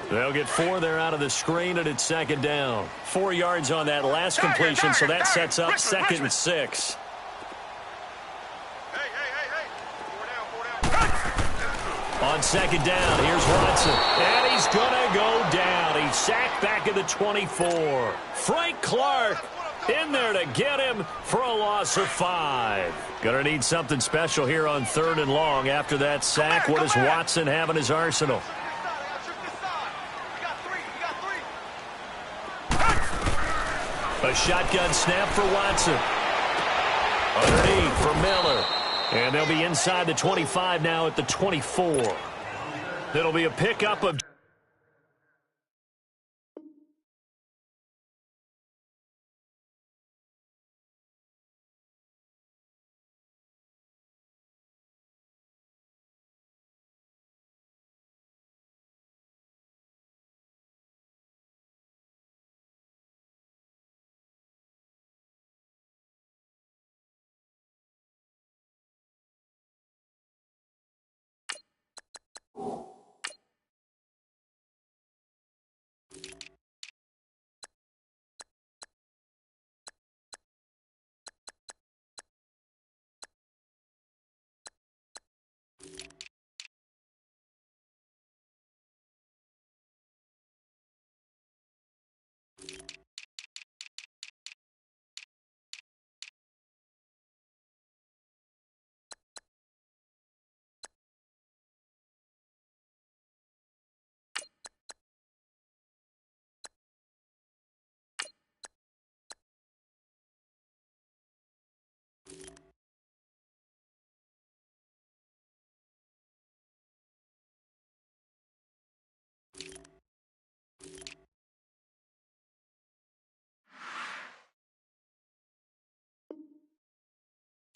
They'll get 4 there out of the screen, and it's 2nd down. 4 yards on that last completion, so that sets up 2nd and 6. On 2nd down, here's Watson. And he's going to go down. penalty. Sacked back at the 24. Frank Clark in there to get him for a loss of 5. Going to need something special here on 3rd and long. After that sack, what does Watson have in his arsenal? A shotgun snap for Watson. Underneath for Miller. And they'll be inside the 25 now at the 24. It'll be a pickup of...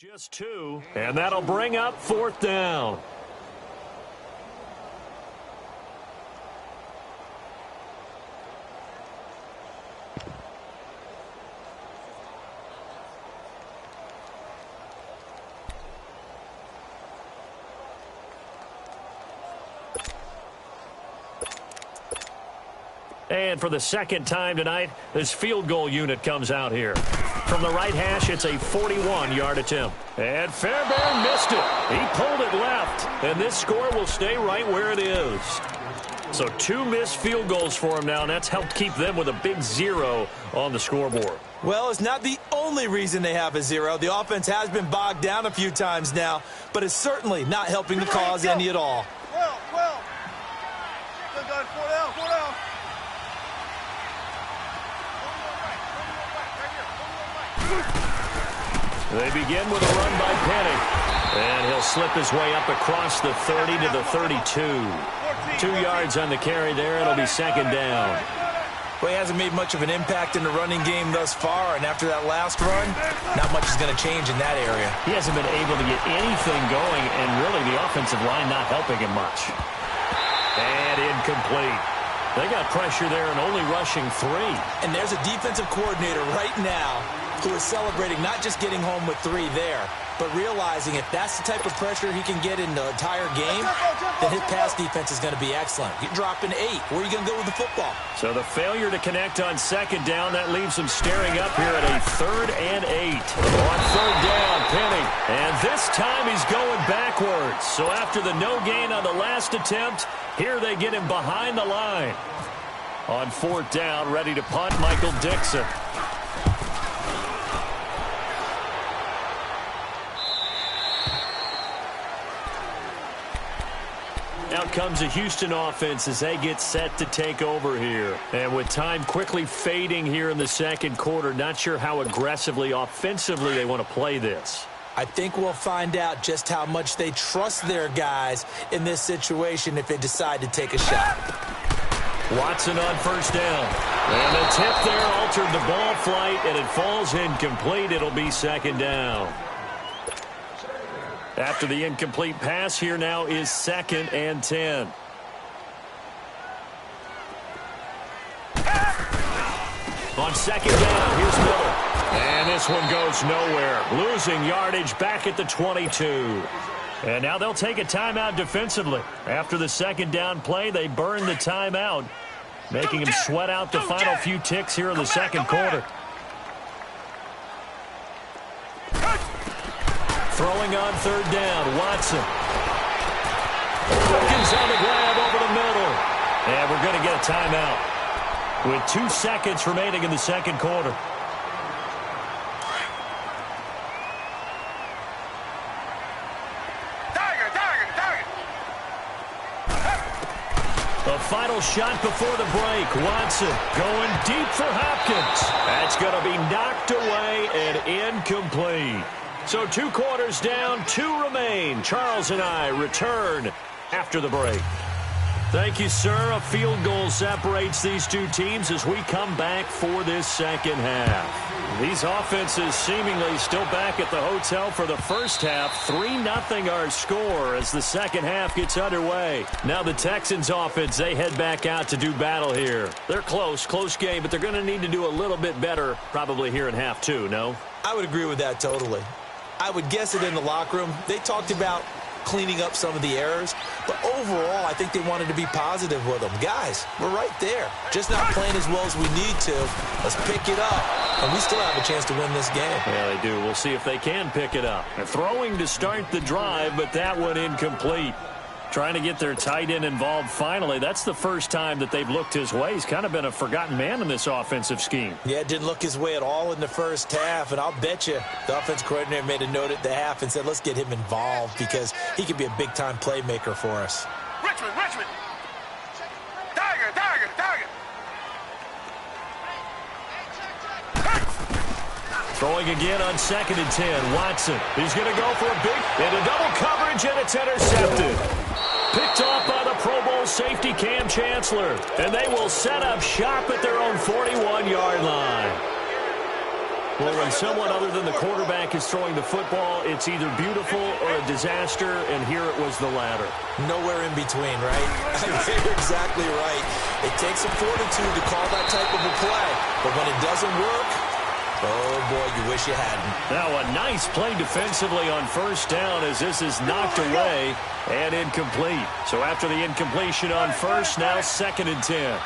Just 2, and that'll bring up 4th down. And for the second time tonight, this field goal unit comes out here. From the right hash, it's a 41-yard attempt. And Fairbairn missed it. He pulled it left. And this score will stay right where it is. So 2 missed field goals for him now, and that's helped keep them with a big 0 on the scoreboard. Well, it's not the only reason they have a 0. The offense has been bogged down a few times now, but it's certainly not helping the cause any at all. Well. Good done. 4 down. They begin with a run by Penny. And he'll slip his way up across the 30 to the 32. 2 yards on the carry there. It'll be 2nd down. Well, he hasn't made much of an impact in the running game thus far, and after that last run, not much is going to change in that area. He hasn't been able to get anything going, and really the offensive line not helping him much. And incomplete. They got pressure there and only rushing 3. And there's a defensive coordinator right now who is celebrating not just getting home with 3 there, but realizing if that's the type of pressure he can get in the entire game, then his pass defense is going to be excellent. You're dropping 8. Where are you going to go with the football? So the failure to connect on 2nd down, that leaves him staring up here at a 3rd and 8. On 3rd down, Penny. And this time he's going backwards. So after the no gain on the last attempt, here they get him behind the line. On 4th down, ready to punt, Michael Dixon. Out comes a Houston offense as they get set to take over here. And with time quickly fading here in the 2nd quarter, not sure how aggressively, offensively they want to play this. I think we'll find out just how much they trust their guys in this situation if they decide to take a shot. Watson on 1st down. And the tip there altered the ball flight, and it falls incomplete. It'll be 2nd down. After the incomplete pass, here now is 2nd and 10. On 2nd down, here's Miller. And this one goes nowhere. Losing yardage back at the 22. And now they'll take a timeout defensively. After the 2nd down play, they burn the timeout, making him sweat out the final few ticks here in the 2nd quarter. Throwing on 3rd down, Watson. Wilkins on the grab over the middle. And we're going to get a timeout. with 2 seconds remaining in the second quarter. The final shot before the break. Watson going deep for Hopkins. That's going to be knocked away and incomplete. So 2 quarters down, 2 remain. Charles and I return after the break. Thank you, sir. A field goal separates these 2 teams as we come back for this second half. These offenses seemingly still back at the hotel for the first half. 3-0 our score as the second half gets underway. Now the Texans offense, they head back out to do battle here. They're close game, but they're going to need to do a little bit better probably here in half 2, no? I would agree with that totally. I would guess it in the locker room. They talked about cleaning up some of the errors, but overall, I think they wanted to be positive with them. Guys, we're right there. Just not playing as well as we need to. Let's pick it up, and we still have a chance to win this game. Yeah, they do. We'll see if they can pick it up. They're throwing to start the drive, but that one incomplete. Trying to get their tight end involved finally. That's the first time that they've looked his way. He's kind of been a forgotten man in this offensive scheme. Yeah, it didn't look his way at all in the first half, and I'll bet you the offense coordinator made a note at the half and said, let's get him involved because he could be a big-time playmaker for us. Richmond! Tiger! Throwing again on 2nd and 10. Watson, he's going to go for a big, into double coverage, and it's intercepted. Picked off by the Pro Bowl safety Cam Chancellor. And they will set up shop at their own 41-yard line. Well, when someone other than the quarterback is throwing the football, it's either beautiful or a disaster, and here it was the latter. Nowhere in between, right? You're exactly right. It takes some fortitude to call that type of a play. But when it doesn't work, oh, boy, you wish you hadn't. Now a nice play defensively on first down as this is knocked away and incomplete. So after the incompletion on first, now 2nd and 10.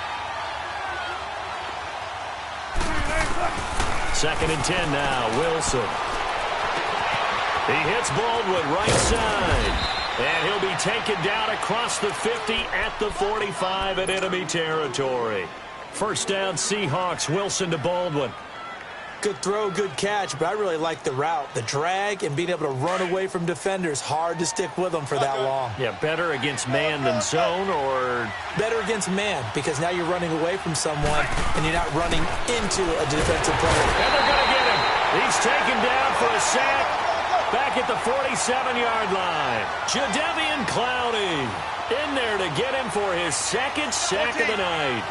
2nd and 10 now, Wilson. He hits Baldwin right side. And he'll be taken down across the 50 at the 45 in enemy territory. First down, Seahawks, Wilson to Baldwin. Good throw, good catch, but I really like the route. The drag and being able to run away from defenders. Hard to stick with them for that long. Yeah, better against man than zone, or? Better against man, because now you're running away from someone and you're not running into a defensive player. And they're going to get him. He's taken down for a sack back at the 47-yard line. Jadeveon Clowney in there to get him for his 2nd sack of the night.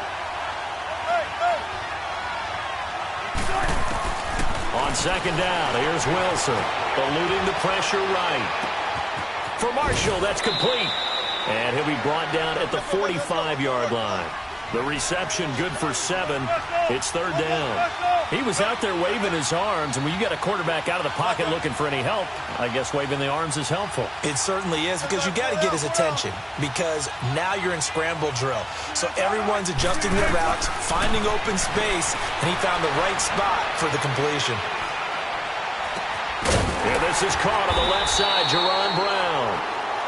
On 2nd down, here's Wilson, eluding the pressure right. For Marshall, that's complete. And he'll be brought down at the 45-yard line. The reception good for 7. It's 3rd down. He was out there waving his arms, and when you got a quarterback out of the pocket looking for any help, I guess waving the arms is helpful. It certainly is, because you got to get his attention, because now you're in scramble drill. So everyone's adjusting their routes, finding open space, and he found the right spot for the completion. Yeah, this is caught on the left side, Jerron Brown.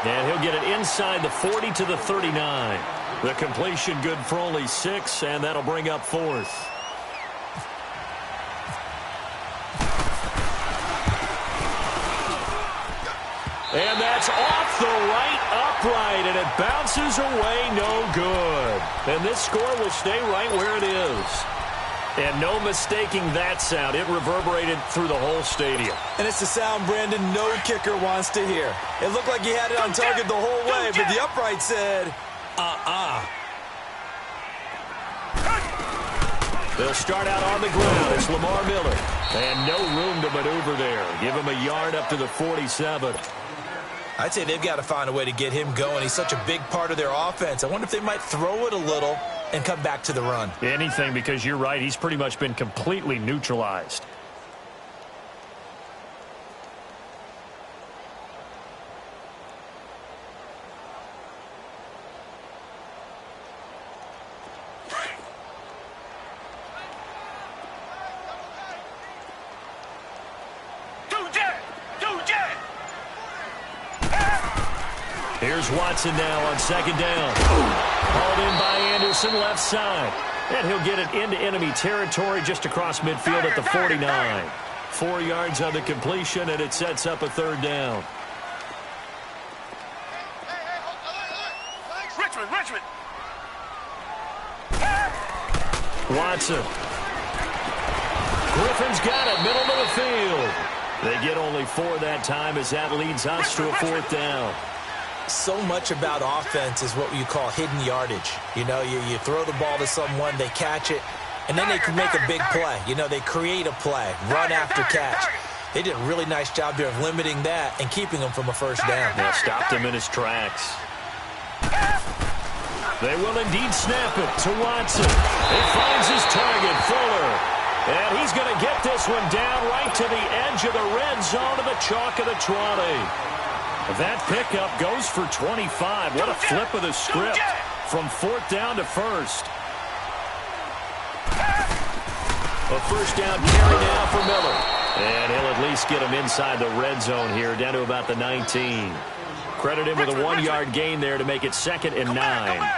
And he'll get it inside the 40 to the 39. The completion good for only 6, and that'll bring up 4th. And that's off the right upright, and it bounces away no good. And this score will stay right where it is. And no mistaking that sound. It reverberated through the whole stadium. And it's the sound Brandon no kicker wants to hear. It looked like he had it on target the whole way, but the upright said, They'll start out on the ground. It's Lamar Miller. And no room to maneuver there. Give him a yard up to the 47. I'd say they've got to find a way to get him going. He's such a big part of their offense. I wonder if they might throw it a little and come back to the run. Anything, because you're right. He's pretty much been completely neutralized. Here's Watson now on 2nd down. Hauled in by Anderson, left side. And he'll get it into enemy territory just across midfield at the 49. 4 yards on the completion, and it sets up a third down. Richmond. Watson. Griffin's got it, middle of the field. They get only 4 that time as that leads us to a fourth down. So much about offense is what you call hidden yardage. You know, you throw the ball to someone, they catch it, and then they can make a big play. You know, they create a play, run after catch. They did a really nice job there of limiting that and keeping him from a first down. Now stopped him in his tracks. They will indeed snap it to Watson. He finds his target, Fuller. And he's going to get this one down right to the edge of the red zone of the chalk of the 20. That pickup goes for 25. What a flip of the script from fourth down to first. A first down carry now for Miller. And he'll at least get him inside the red zone here, down to about the 19. Credit him with a 1-yard gain there to make it 2nd and 9.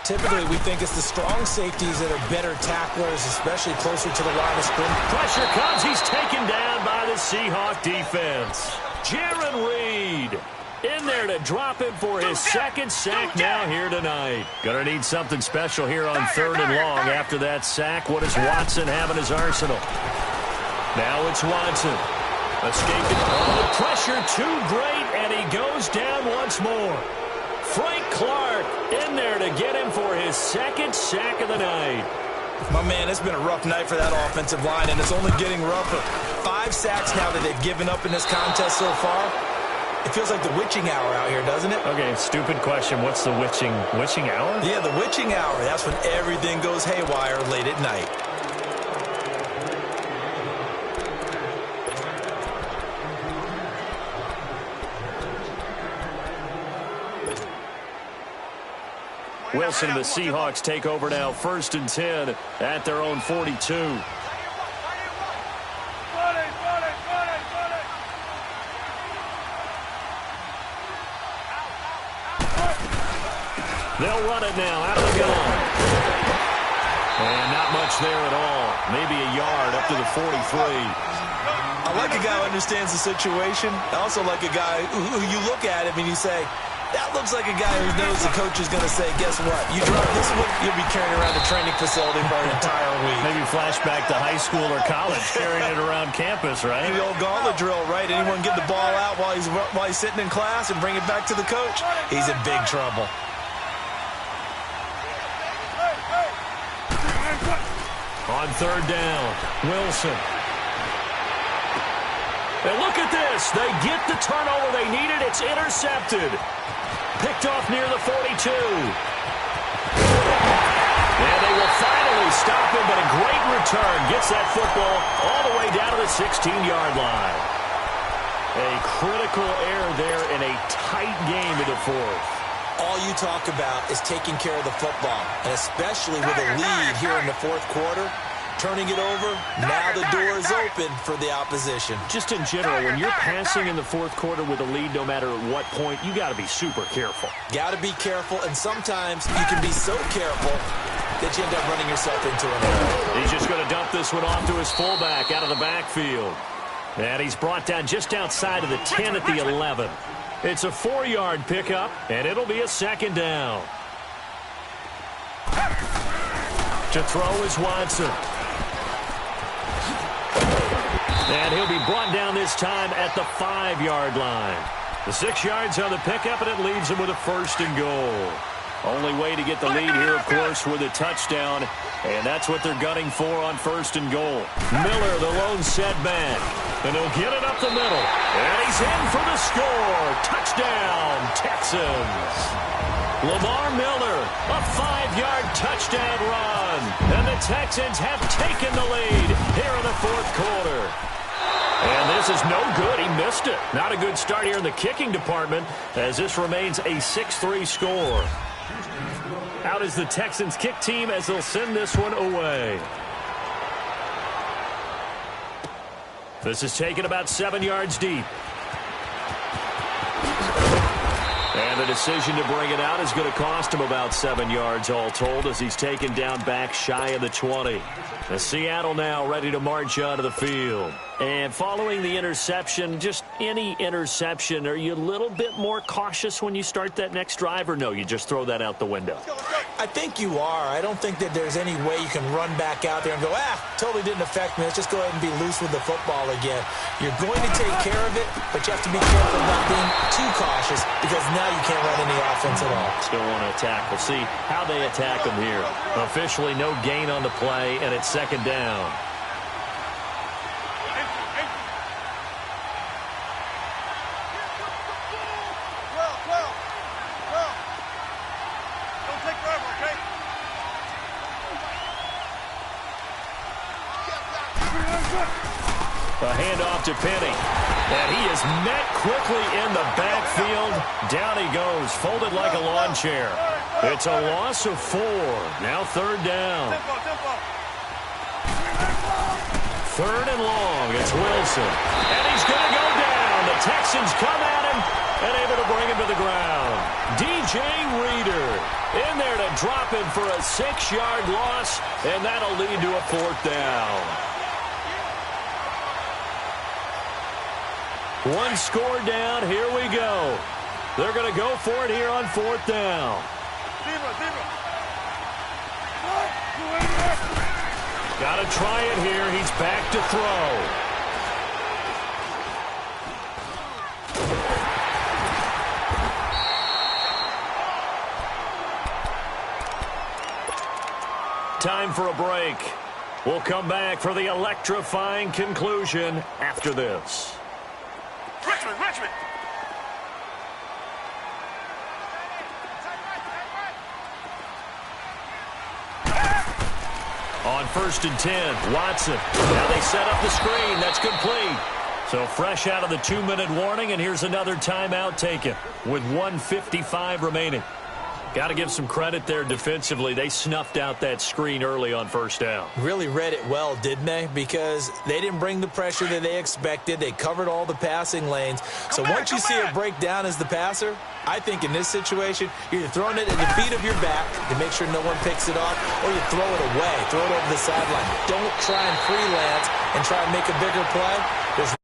Typically, we think it's the strong safeties that are better tacklers, especially closer to the line of scrimmage. Pressure comes. He's taken down by the Seahawk defense. Jaron Reed in there to drop him for his 2nd sack now here tonight. Gonna need something special here on 3rd and long after that sack. What does Watson have in his arsenal? Now it's Watson. Escaping. Oh, the pressure too great, and he goes down once more. Frank Clark in there to get him for his 2nd sack of the night. My man, it's been a rough night for that offensive line, and it's only getting rougher. 5 sacks now that they've given up in this contest so far. It feels like the witching hour out here, doesn't it? Okay, stupid question. What's the witching hour? Yeah, the witching hour. That's when everything goes haywire late at night. Wilson and the Seahawks take over now, 1st and 10 at their own 42. They'll run it now out of the gun. And not much there at all. Maybe a yard up to the 43. I like a guy who understands the situation. I also like a guy who you look at him and you say, that looks like a guy who knows the coach is going to say, guess what? You drop this one, you'll be carrying around the training facility for an entire week. Maybe flashback to high school or college, carrying it around campus, right? The old gauntlet drill, right? Anyone get the ball out while he's sitting in class and bring it back to the coach? He's in big trouble. On 3rd down, Wilson. And look at this. They get the turnover they needed. It's intercepted. Picked off near the 42. And they will finally stop him, but a great return. Gets that football all the way down to the 16-yard line. A critical error there in a tight game in the 4th. All you talk about is taking care of the football, and especially with a lead here in the 4th quarter. Turning it over, now the door is open for the opposition. Just in general, when you're passing in the 4th quarter with a lead, no matter at what point, you got to be super careful. Got to be careful, and sometimes you can be so careful that you end up running yourself into an error. He's just going to dump this one off to his fullback out of the backfield. And he's brought down just outside of the 10 at the 11. It's a 4-yard pickup, and it'll be a 2nd down. To throw is Watson. And he'll be brought down this time at the 5-yard line. The 6 yards on the pickup, and it leaves him with a 1st and goal. Only way to get the lead here, of course, with a touchdown. And that's what they're gunning for on 1st and goal. Miller, the lone setback. And he'll get it up the middle. And he's in for the score. Touchdown, Texans. Lamar Miller, a 5-yard touchdown run. And the Texans have taken the lead here in the 4th quarter. And this is no good. He missed it. Not a good start here in the kicking department as this remains a 6-3 score. Out is the Texans kick team as they'll send this one away. This is taken about 7 yards deep. And the decision to bring it out is going to cost him about 7 yards all told as he's taken down back shy of the 20. The Seattle now ready to march onto the field. And following the interception, just any interception, are you a little bit more cautious when you start that next drive, or no, you just throw that out the window? I think you are. I don't think that there's any way you can run back out there and go, totally didn't affect me. Let's just go ahead and be loose with the football again. You're going to take care of it, but you have to be careful about being too cautious because now you can't run any offense at all. Still want to attack. We'll see how they attack them here. Officially no gain on the play, and it's second down. A handoff to Penny. And he is met quickly in the backfield. Down he goes, folded like a lawn chair. It's a loss of 4. Now third down. Third and long. It's Wilson. And he's going to go down. The Texans come at him and able to bring him to the ground. DJ Reader in there to drop him for a 6-yard loss, and that'll lead to a 4th down. One score down. Here we go. They're going to go for it here on 4th down. Got to try it here. He's back to throw. Time for a break. We'll come back for the electrifying conclusion after this. Richmond! On 1st and 10, Watson. Now they set up the screen. That's complete. So fresh out of the 2-minute warning, and here's another timeout taken with 1:55 remaining. Got to give some credit there defensively. They snuffed out that screen early on 1st down. Really read it well, didn't they? Because they didn't bring the pressure that they expected. They covered all the passing lanes. So once you see it break down as the passer, I think in this situation, you're throwing it at the feet of your back to make sure no one picks it off, or you throw it away, throw it over the sideline. Don't try and freelance and try and make a bigger play. There's